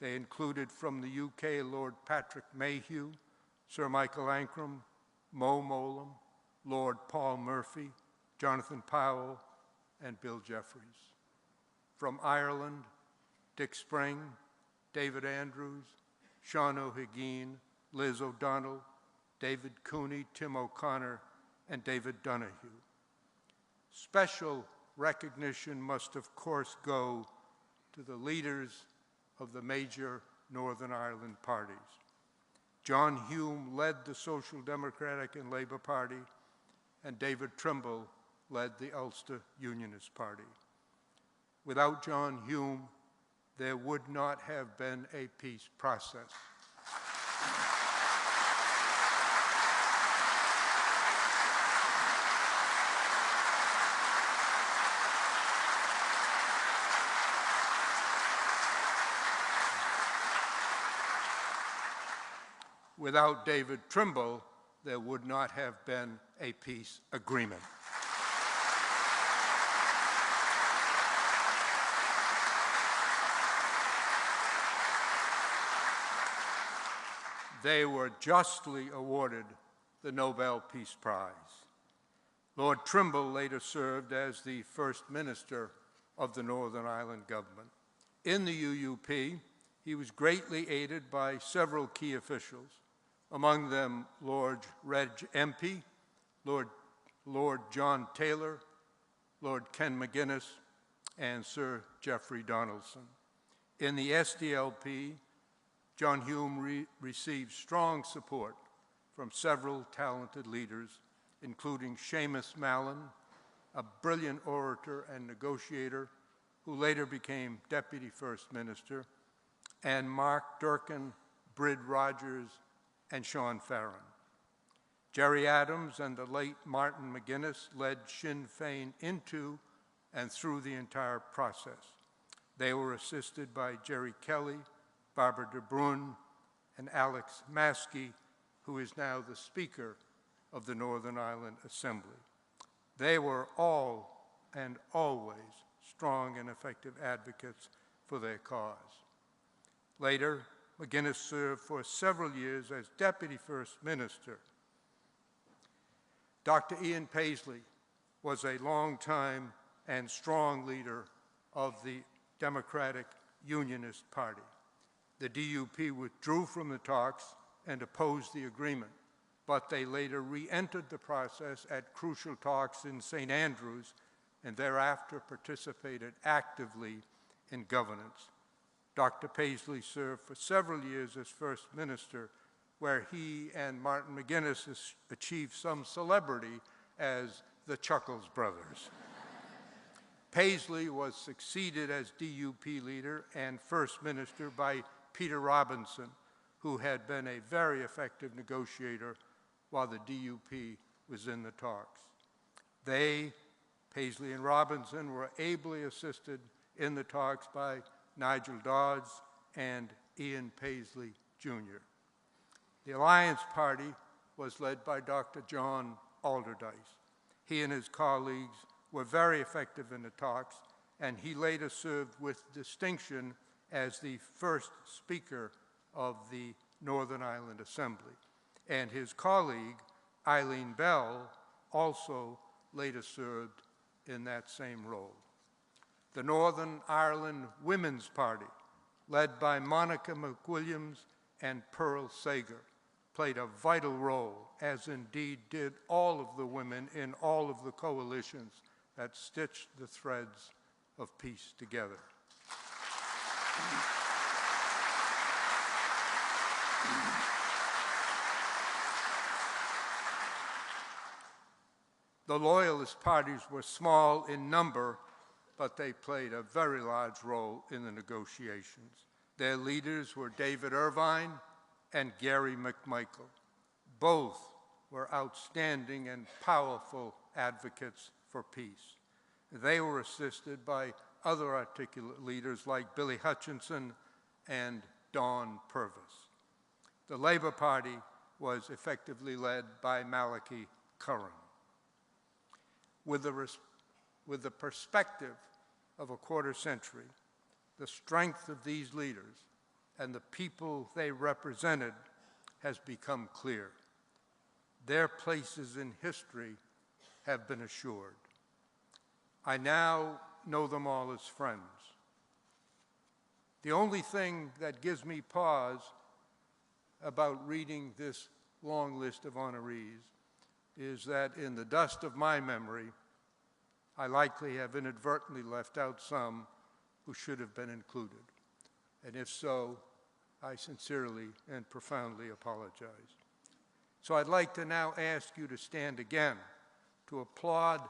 They included from the UK Lord Patrick Mayhew, Sir Michael Ancram, Mo Mowlam, Lord Paul Murphy, Jonathan Powell, and Bill Jeffries. From Ireland, Dick Spring, David Andrews, Sean O'Higgin, Liz O'Donnell, David Cooney, Tim O'Connor, and David Donahue. Special recognition must, of course, go to the leaders of the major Northern Ireland parties. John Hume led the Social Democratic and Labour Party, and David Trimble led the Ulster Unionist Party. Without John Hume, there would not have been a peace process. Without David Trimble, there would not have been a peace agreement. they were justly awarded the Nobel Peace Prize. Lord Trimble later served as the First Minister of the Northern Ireland government. In the UUP, he was greatly aided by several key officials, among them Lord Reg Empey, Lord John Taylor, Lord Ken McGuinness, and Sir Geoffrey Donaldson. In the SDLP, John Hume received strong support from several talented leaders, including Seamus Mallon, a brilliant orator and negotiator who later became Deputy First Minister, and Mark Durkan, Brid Rogers, and Sean Farron. Gerry Adams and the late Martin McGuinness led Sinn Féin into and through the entire process. They were assisted by Jerry Kelly, Barbara de Bruyn, and Alex Maskey, who is now the Speaker of the Northern Ireland Assembly. They were all and always strong and effective advocates for their cause. Later, McGuinness served for several years as Deputy First Minister. Dr. Ian Paisley was a long-time and strong leader of the Democratic Unionist Party. The DUP withdrew from the talks and opposed the agreement, but they later re-entered the process at crucial talks in St. Andrews and thereafter participated actively in governance. Dr. Paisley served for several years as First Minister, where he and Martin McGuinness achieved some celebrity as the Chuckles brothers. Paisley was succeeded as DUP leader and First Minister by Peter Robinson, who had been a very effective negotiator while the DUP was in the talks. They, Paisley and Robinson, were ably assisted in the talks by Nigel Dodds and Ian Paisley, Jr. The Alliance Party was led by Dr. John Alderdice. He and his colleagues were very effective in the talks, and he later served with distinction as the first Speaker of the Northern Ireland Assembly. And his colleague, Eileen Bell, also later served in that same role. The Northern Ireland Women's Party, led by Monica McWilliams and Pearl Sager, played a vital role, as indeed did all of the women in all of the coalitions that stitched the threads of peace together. The Loyalist parties were small in number, but they played a very large role in the negotiations. Their leaders were David Irvine and Gary McMichael. Both were outstanding and powerful advocates for peace. They were assisted by other articulate leaders like Billy Hutchinson and Dawn Purvis. The Labour Party was effectively led by Malachy Curran. With the perspective of a quarter century, the strength of these leaders and the people they represented has become clear. Their places in history have been assured. I now know them all as friends. The only thing that gives me pause about reading this long list of honorees is that in the dust of my memory, I likely have inadvertently left out some who should have been included. And if so, I sincerely and profoundly apologize. So I'd like to now ask you to stand again to applaud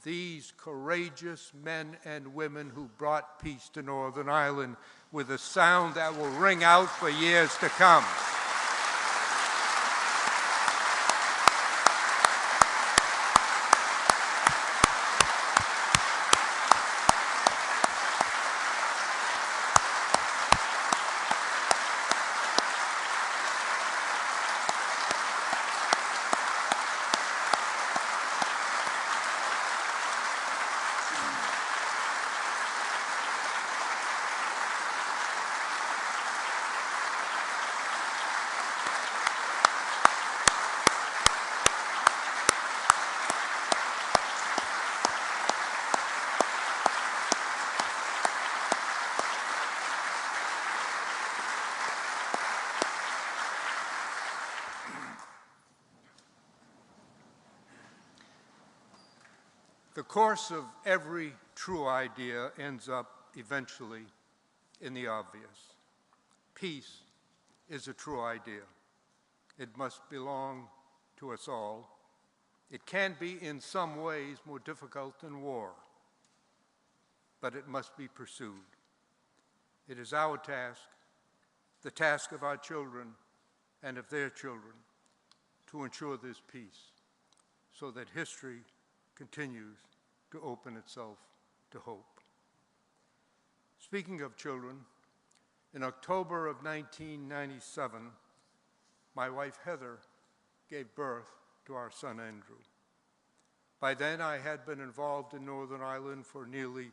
these courageous men and women who brought peace to Northern Ireland with a sound that will ring out for years to come. course of every true idea ends up eventually in the obvious. Peace is a true idea. It must belong to us all. It can be in some ways more difficult than war, but it must be pursued. It is our task, the task of our children and of their children, to ensure this peace so that history continues to open itself to hope. Speaking of children, in October of 1997, my wife Heather gave birth to our son Andrew. By then, I had been involved in Northern Ireland for nearly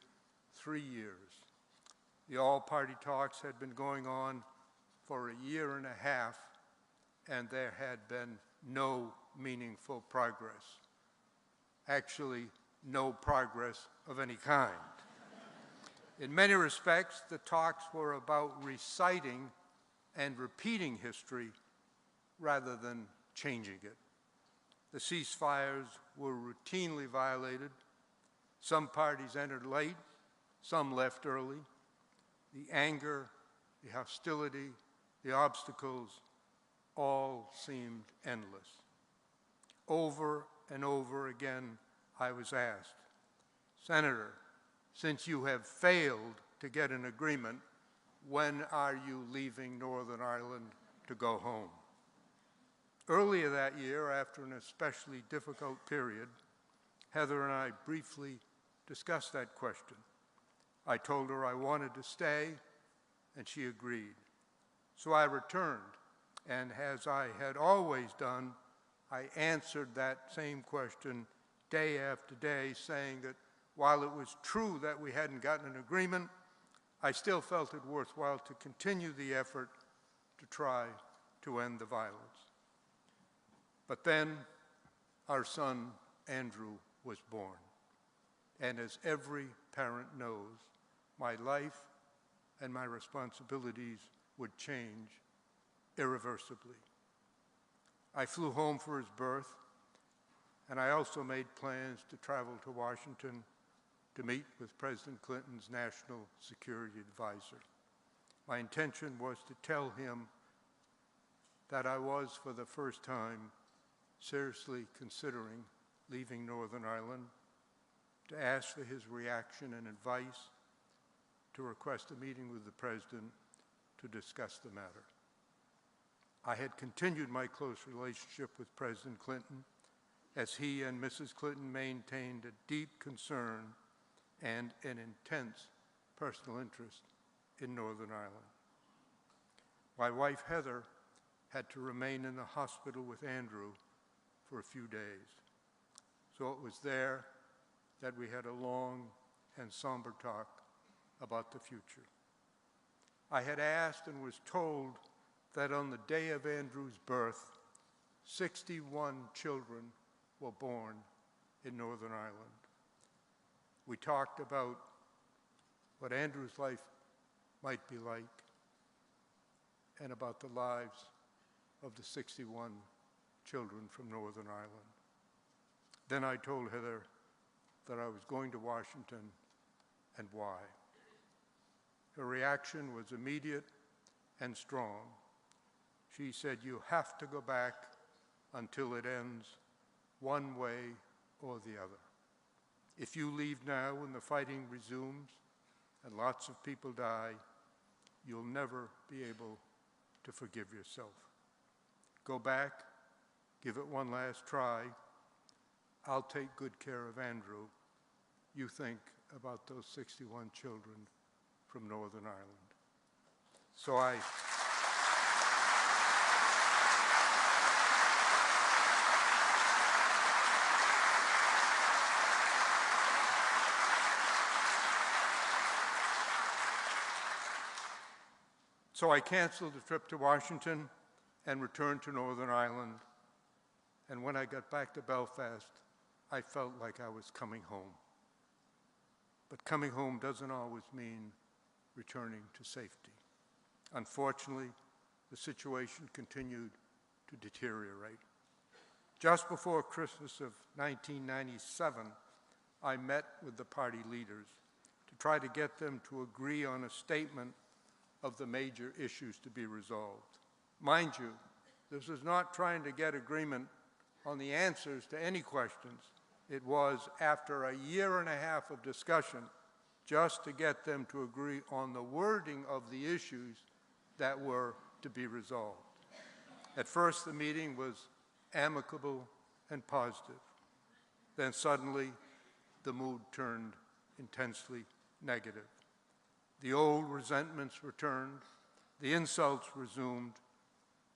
3 years. The all-party talks had been going on for a year and a half, and there had been no meaningful progress. Actually, no progress of any kind. In many respects, the talks were about reciting and repeating history rather than changing it. The ceasefires were routinely violated. Some parties entered late, some left early. The anger, the hostility, the obstacles all seemed endless. Over and over again, I was asked, Senator, since you have failed to get an agreement, when are you leaving Northern Ireland to go home? Earlier that year, after an especially difficult period, Heather and I briefly discussed that question. I told her I wanted to stay, and she agreed. So I returned, and as I had always done, I answered that same question day after day, saying that while it was true that we hadn't gotten an agreement, I still felt it worthwhile to continue the effort to try to end the violence. But then our son, Andrew, was born. And as every parent knows, my life and my responsibilities would change irreversibly. I flew home for his birth, and I also made plans to travel to Washington to meet with President Clinton's National Security Advisor. My intention was to tell him that I was, for the first time, seriously considering leaving Northern Ireland, to ask for his reaction and advice, to request a meeting with the President to discuss the matter. I had continued my close relationship with President Clinton as he and Mrs. Clinton maintained a deep concern and an intense personal interest in Northern Ireland. My wife, Heather, had to remain in the hospital with Andrew for a few days. So it was there that we had a long and somber talk about the future. I had asked and was told that on the day of Andrew's birth, 61 children were born in Northern Ireland. We talked about what Andrew's life might be like and about the lives of the 61 children from Northern Ireland. Then I told Heather that I was going to Washington and why. Her reaction was immediate and strong. She said, "You have to go back until it ends one way or the other. If you leave now when the fighting resumes and lots of people die, you'll never be able to forgive yourself. Go back, give it one last try. I'll take good care of Andrew. You think about those 61 children from Northern Ireland." So I canceled the trip to Washington and returned to Northern Ireland. And when I got back to Belfast, I felt like I was coming home. But coming home doesn't always mean returning to safety. Unfortunately, the situation continued to deteriorate. Just before Christmas of 1997, I met with the party leaders to try to get them to agree on a statement of the major issues to be resolved. Mind you, this was not trying to get agreement on the answers to any questions. It was, after a year and a half of discussion, just to get them to agree on the wording of the issues that were to be resolved. At first, the meeting was amicable and positive. Then suddenly, the mood turned intensely negative. The old resentments returned, the insults resumed,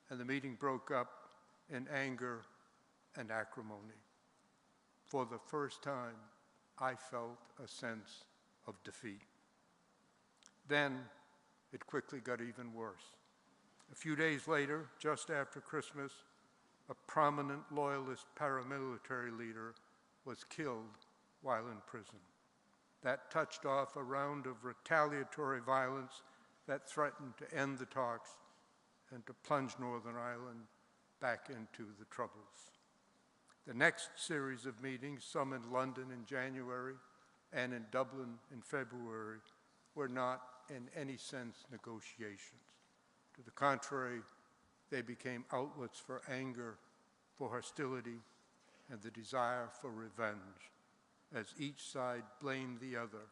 and the meeting broke up in anger and acrimony. For the first time, I felt a sense of defeat. Then it quickly got even worse. A few days later, just after Christmas, a prominent loyalist paramilitary leader was killed while in prison. That touched off a round of retaliatory violence that threatened to end the talks and to plunge Northern Ireland back into the troubles. The next series of meetings, some in London in January and in Dublin in February, were not in any sense negotiations. To the contrary, they became outlets for anger, for hostility, and the desire for revenge, as each side blamed the other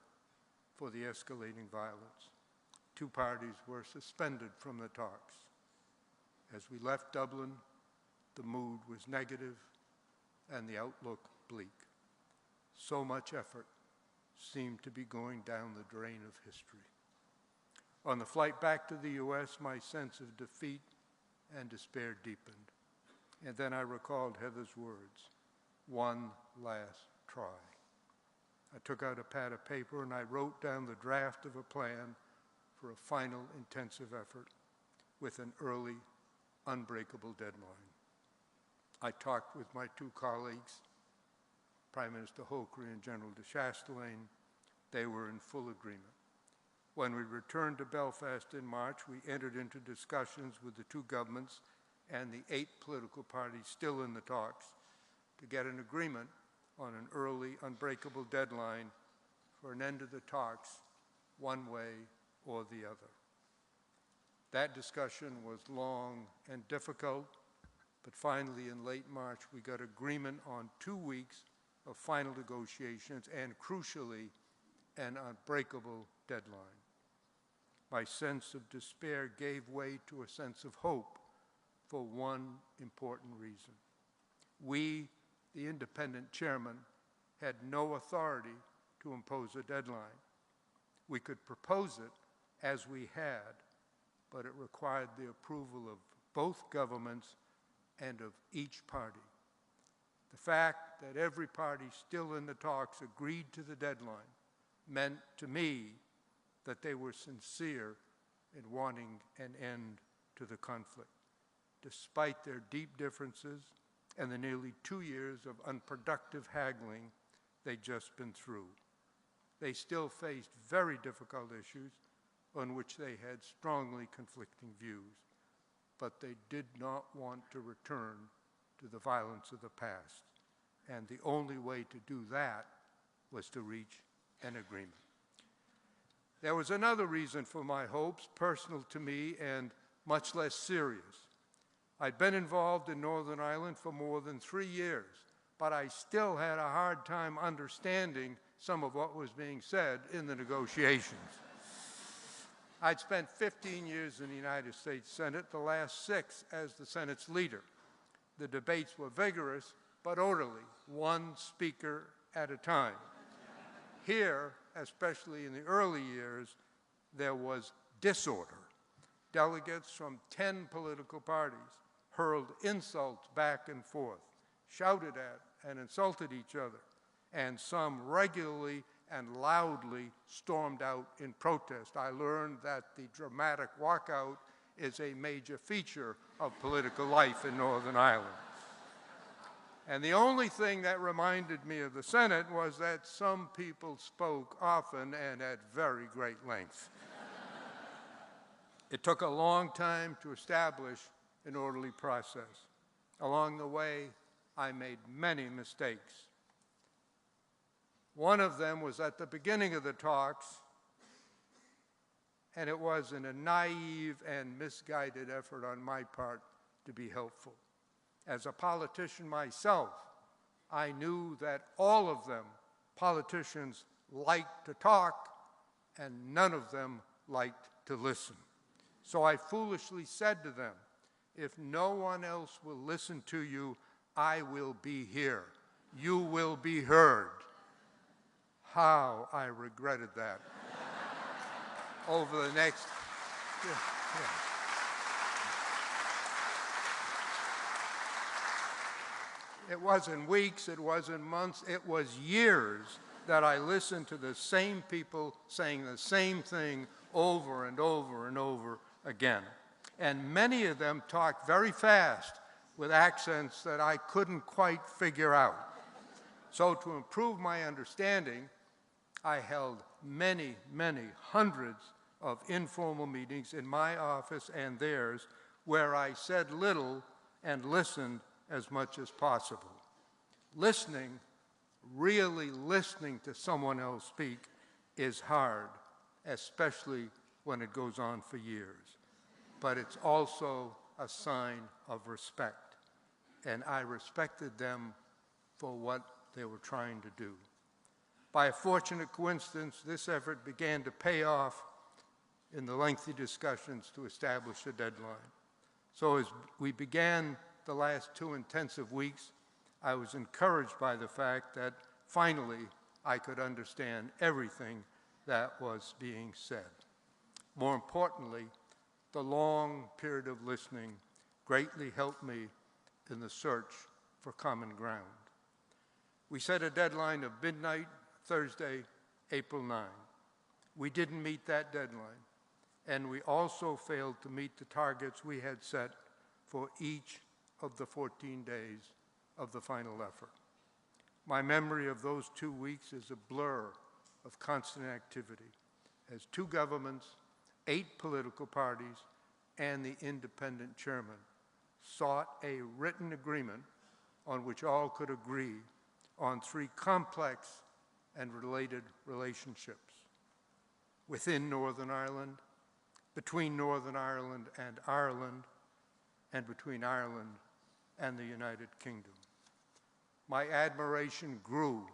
for the escalating violence. Two parties were suspended from the talks. As we left Dublin, the mood was negative and the outlook bleak. So much effort seemed to be going down the drain of history. On the flight back to the US, my sense of defeat and despair deepened. And then I recalled Heather's words, "One last try." I took out a pad of paper and I wrote down the draft of a plan for a final intensive effort with an early, unbreakable deadline. I talked with my two colleagues, Prime Minister Holkry and General de Chastelain. They were in full agreement. When we returned to Belfast in March, we entered into discussions with the two governments and the 8 political parties still in the talks to get an agreement on an early, unbreakable deadline for an end to the talks one way or the other. That discussion was long and difficult, but finally in late March we got agreement on 2 weeks of final negotiations and, crucially, an unbreakable deadline. My sense of despair gave way to a sense of hope for one important reason. We, the independent chairman, had no authority to impose a deadline. We could propose it as we had, but it required the approval of both governments and of each party. The fact that every party still in the talks agreed to the deadline meant to me that they were sincere in wanting an end to the conflict, despite their deep differences and the nearly 2 years of unproductive haggling they'd just been through. They still faced very difficult issues on which they had strongly conflicting views, but they did not want to return to the violence of the past. And the only way to do that was to reach an agreement. There was another reason for my hopes, personal to me and much less serious. I'd been involved in Northern Ireland for more than 3 years, but I still had a hard time understanding some of what was being said in the negotiations. I'd spent 15 years in the United States Senate, the last 6 as the Senate's leader. The debates were vigorous, but orderly, one speaker at a time. Here, especially in the early years, there was disorder. Delegates from 10 political parties hurled insults back and forth, shouted at and insulted each other, and some regularly and loudly stormed out in protest. I learned that the dramatic walkout is a major feature of political life in Northern Ireland. And the only thing that reminded me of the Senate was that some people spoke often and at very great length. It took a long time to establish an orderly process. Along the way, I made many mistakes. One of them was at the beginning of the talks, and it was in a naive and misguided effort on my part to be helpful. As a politician myself, I knew that all of them, politicians, liked to talk, and none of them liked to listen. So I foolishly said to them, if no one else will listen to you, I will be here. You will be heard. How I regretted that over the next... It wasn't weeks, it wasn't months, it was years that I listened to the same people saying the same thing over and over and over again. And many of them talked very fast with accents that I couldn't quite figure out. So to improve my understanding, I held many, many hundreds of informal meetings in my office and theirs where I said little and listened as much as possible. Listening, really listening to someone else speak, is hard, especially when it goes on for years. But it's also a sign of respect, and I respected them for what they were trying to do. By a fortunate coincidence, this effort began to pay off in the lengthy discussions to establish a deadline. So as we began the last 2 intensive weeks, I was encouraged by the fact that finally I could understand everything that was being said. More importantly, the long period of listening greatly helped me in the search for common ground. We set a deadline of midnight, Thursday, April 9. We didn't meet that deadline, and we also failed to meet the targets we had set for each of the 14 days of the final effort. My memory of those 2 weeks is a blur of constant activity as 2 governments, 8 political parties, and the independent chairman sought a written agreement on which all could agree on 3 complex and related relationships within Northern Ireland, between Northern Ireland, and between Ireland and the United Kingdom. My admiration grew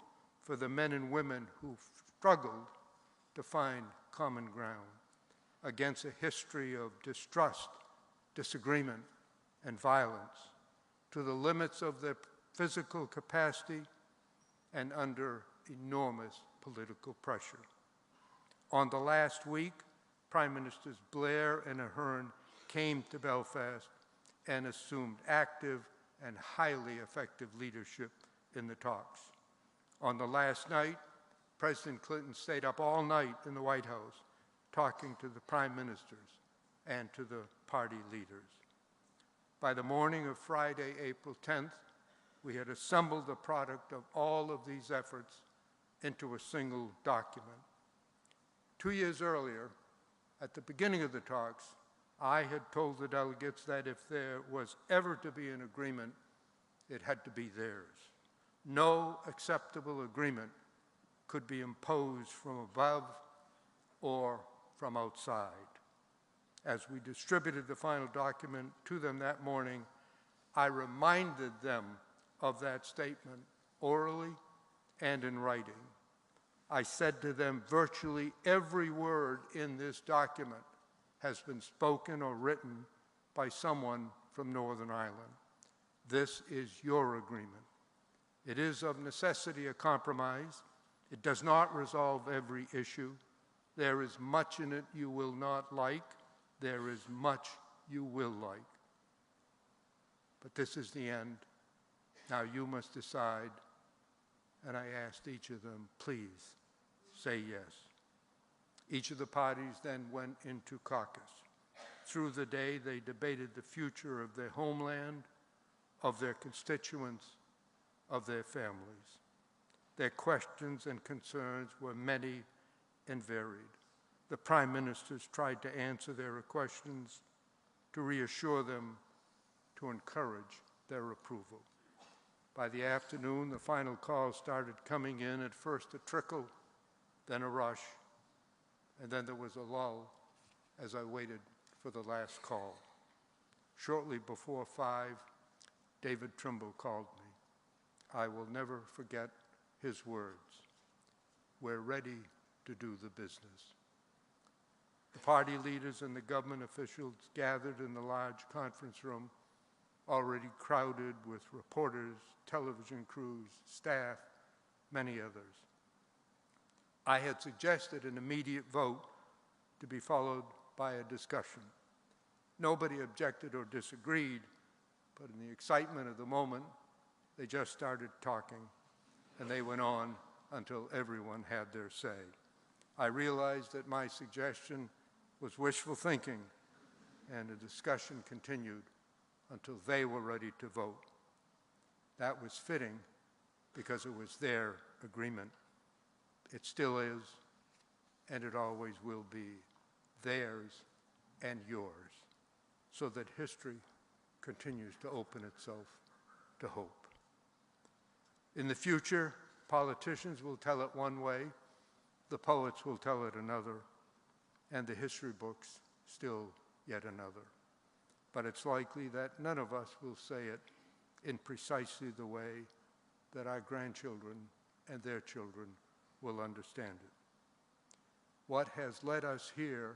for the men and women who struggled to find common ground against a history of distrust, disagreement, and violence, to the limits of their physical capacity and under enormous political pressure. On the last week, Prime Ministers Blair and Ahern came to Belfast and assumed active and highly effective leadership in the talks. On the last night, President Clinton stayed up all night in the White House talking to the prime ministers and to the party leaders. By the morning of Friday, April 10th, we had assembled the product of all of these efforts into a single document. 2 years earlier, at the beginning of the talks, I had told the delegates that if there was ever to be an agreement, it had to be theirs. No acceptable agreement could be imposed from above or from outside. As we distributed the final document to them that morning, I reminded them of that statement orally and in writing. I said to them, virtually every word in this document has been spoken or written by someone from Northern Ireland. This is your agreement. It is of necessity a compromise. It does not resolve every issue. There is much in it you will not like. There is much you will like. But this is the end. Now you must decide. And I asked each of them, please say yes. Each of the parties then went into caucus. Through the day, they debated the future of their homeland, of their constituents, of their families. Their questions and concerns were many and varied. The prime ministers tried to answer their questions, to reassure them, to encourage their approval. By the afternoon, the final calls started coming in, at first a trickle, then a rush, and then there was a lull as I waited for the last call. Shortly before 5, David Trimble called me. I will never forget his words. We're ready to do the business. The party leaders and the government officials gathered in the large conference room, already crowded with reporters, television crews, staff, many others. I had suggested an immediate vote to be followed by a discussion. Nobody objected or disagreed, but in the excitement of the moment, they just started talking, and they went on until everyone had their say. I realized that my suggestion was wishful thinking, and the discussion continued until they were ready to vote. That was fitting because it was their agreement. It still is, and it always will be, theirs and yours, so that history continues to open itself to hope. In the future, politicians will tell it one way, the poets will tell it another, and the history books still yet another. But it's likely that none of us will say it in precisely the way that our grandchildren and their children will understand it. What has led us here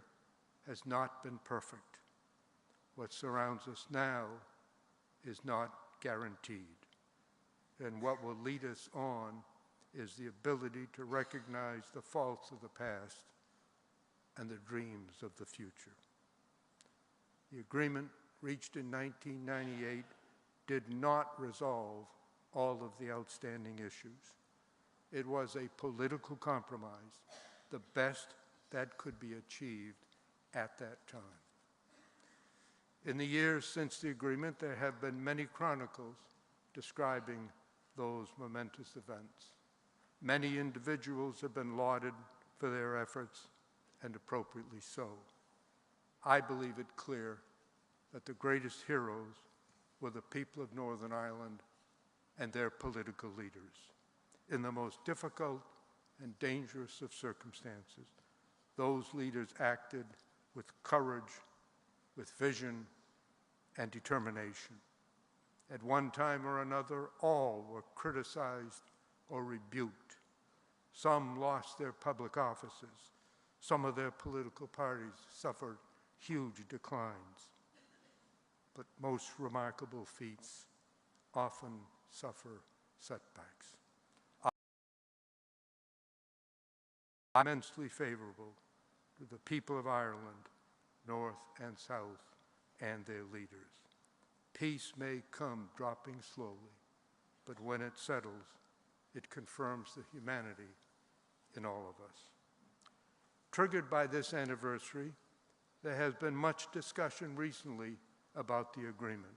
has not been perfect. What surrounds us now is not guaranteed. And what will lead us on is the ability to recognize the faults of the past and the dreams of the future. The agreement reached in 1998 did not resolve all of the outstanding issues. It was a political compromise, the best that could be achieved at that time. In the years since the agreement, there have been many chronicles describing those momentous events. Many individuals have been lauded for their efforts, and appropriately so. I believe it clear that the greatest heroes were the people of Northern Ireland and their political leaders. In the most difficult and dangerous of circumstances, those leaders acted with courage, with vision, and determination. At one time or another, all were criticized or rebuked. Some lost their public offices. Some of their political parties suffered huge declines. But most remarkable feats often suffer setbacks. I'm immensely favorable to the people of Ireland, North and South, and their leaders. Peace may come dropping slowly, but when it settles, it confirms the humanity in all of us. Triggered by this anniversary, there has been much discussion recently about the agreement.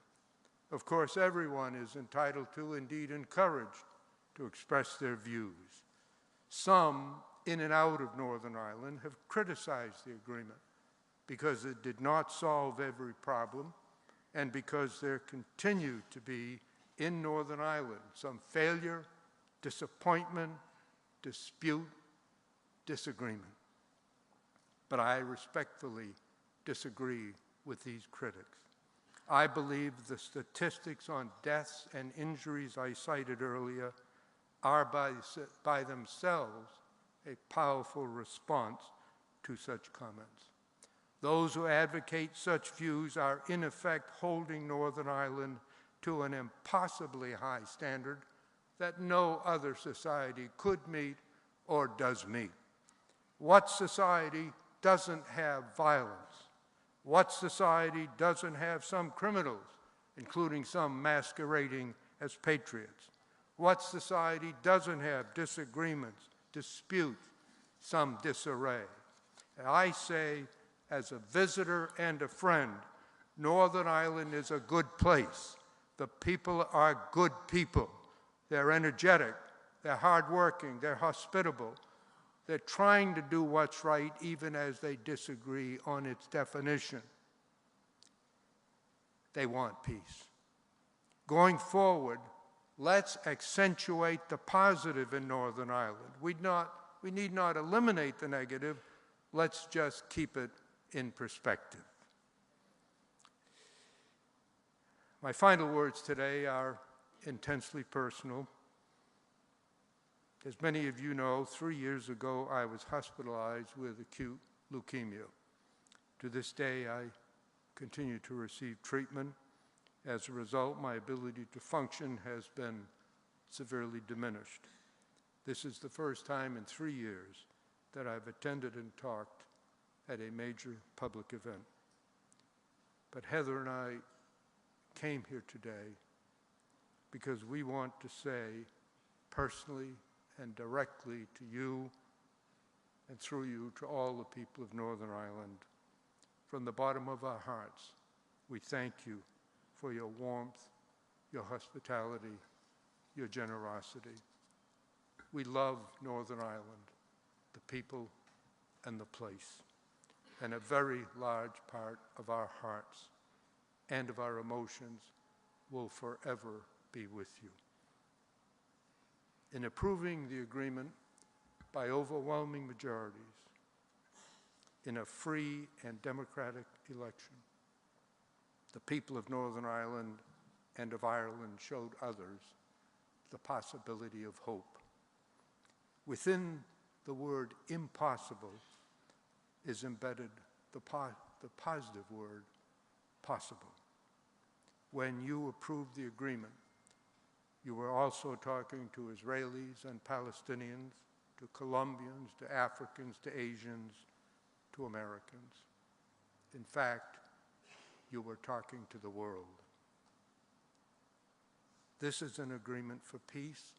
Of course, everyone is entitled to, indeed encouraged, to express their views. Some in and out of Northern Ireland have criticized the agreement because it did not solve every problem and because there continued to be in Northern Ireland some failure, disappointment, dispute, disagreement. But I respectfully disagree with these critics. I believe the statistics on deaths and injuries I cited earlier are by themselves a powerful response to such comments. Those who advocate such views are in effect holding Northern Ireland to an impossibly high standard that no other society could meet or does meet. What society doesn't have violence? What society doesn't have some criminals, including some masquerading as patriots? What society doesn't have disagreements, disputes, some disarray? And I say, as a visitor and a friend, Northern Ireland is a good place. The people are good people. They're energetic, they're hardworking, they're hospitable. They're trying to do what's right even as they disagree on its definition. They want peace. Going forward, Let's accentuate the positive in Northern Ireland. We need not eliminate the negative. Let's just keep it in perspective. My final words today are intensely personal. As many of you know, 3 years ago, I was hospitalized with acute leukemia. To this day, I continue to receive treatment. As a result, my ability to function has been severely diminished. This is the first time in 3 years that I've attended and talked at a major public event. But Heather and I came here today because we want to say personally and directly to you and through you to all the people of Northern Ireland, from the bottom of our hearts, we thank you for your warmth, your hospitality, your generosity. We love Northern Ireland, the people and the place, and a very large part of our hearts and of our emotions will forever be with you. In approving the agreement by overwhelming majorities in a free and democratic election, the people of Northern Ireland and of Ireland showed others the possibility of hope. Within the word impossible is embedded the positive word possible. When you approved the agreement, you were also talking to Israelis and Palestinians, to Colombians, to Africans, to Asians, to Americans. In fact, you were talking to the world. This is an agreement for peace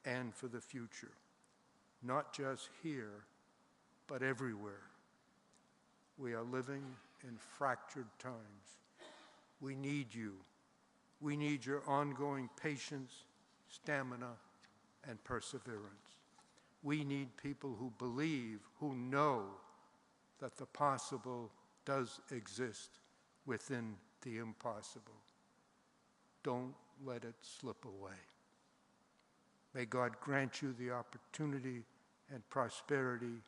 and for the future, not just here, but everywhere. We are living in fractured times. We need you. We need your ongoing patience, stamina, and perseverance. We need people who believe, who know that the possible does exist within the impossible. Don't let it slip away. May God grant you the opportunity and prosperity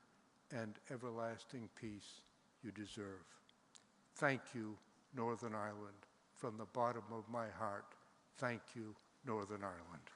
and everlasting peace you deserve. Thank you, Northern Ireland. From the bottom of my heart, thank you, Northern Ireland.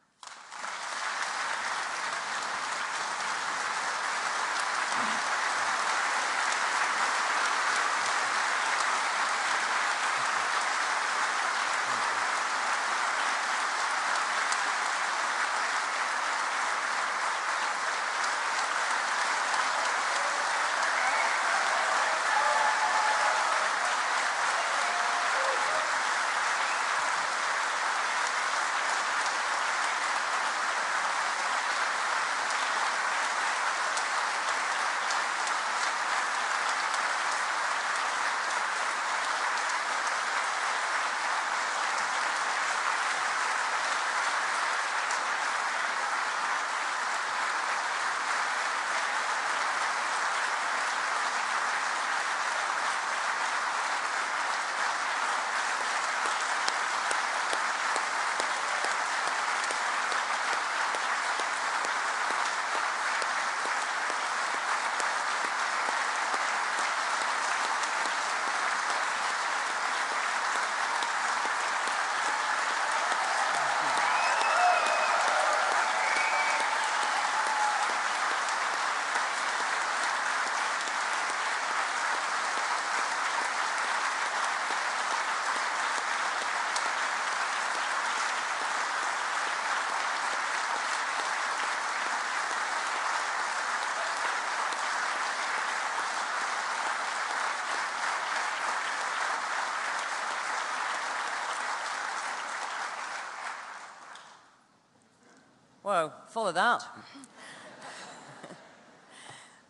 Whoa, follow that.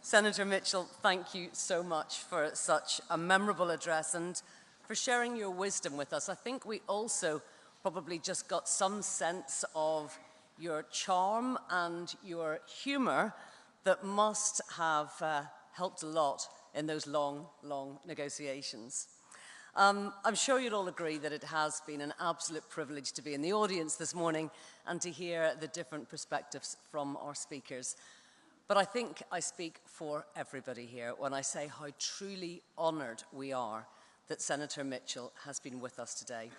Senator Mitchell, thank you so much for such a memorable address and for sharing your wisdom with us. I think we also probably just got some sense of your charm and your humor that must have helped a lot in those long, long negotiations. I'm sure you'd all agree that it has been an absolute privilege to be in the audience this morning and to hear the different perspectives from our speakers. But I think I speak for everybody here when I say how truly honoured we are that Senator Mitchell has been with us today.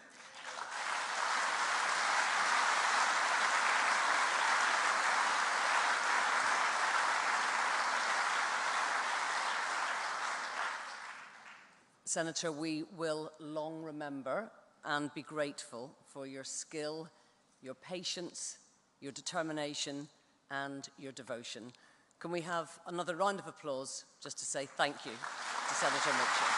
Senator, we will long remember and be grateful for your skill, your patience, your determination, and your devotion. Can we have another round of applause just to say thank you to Senator Mitchell?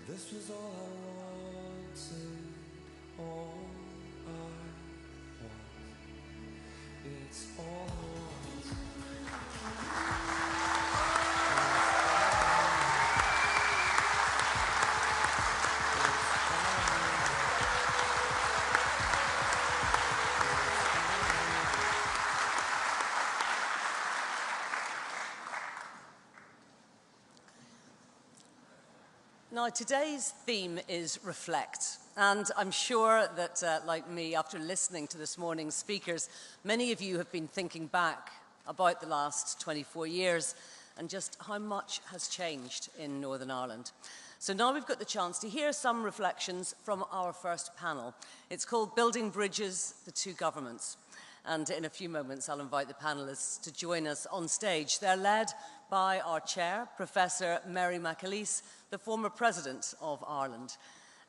This was all I wanted, all I want. It's all I want. Now, today's theme is reflect. And I'm sure that, like me, after listening to this morning's speakers, many of you have been thinking back about the last 24 years and just how much has changed in Northern Ireland. So now we've got the chance to hear some reflections from our first panel. It's called Building Bridges, the Two Governments. And in a few moments, I'll invite the panellists to join us on stage. They're led by our chair, Professor Mary McAleese, the former President of Ireland.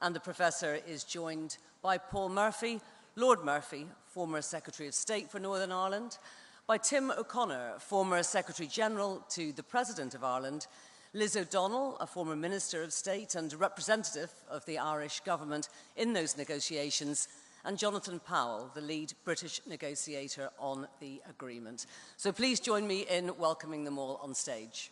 And the Professor is joined by Paul Murphy, Lord Murphy, former Secretary of State for Northern Ireland, by Tim O'Connor, former Secretary-General to the President of Ireland, Liz O'Donnell, a former Minister of State and representative of the Irish government in those negotiations, and Jonathan Powell, the lead British negotiator on the agreement. So please join me in welcoming them all on stage.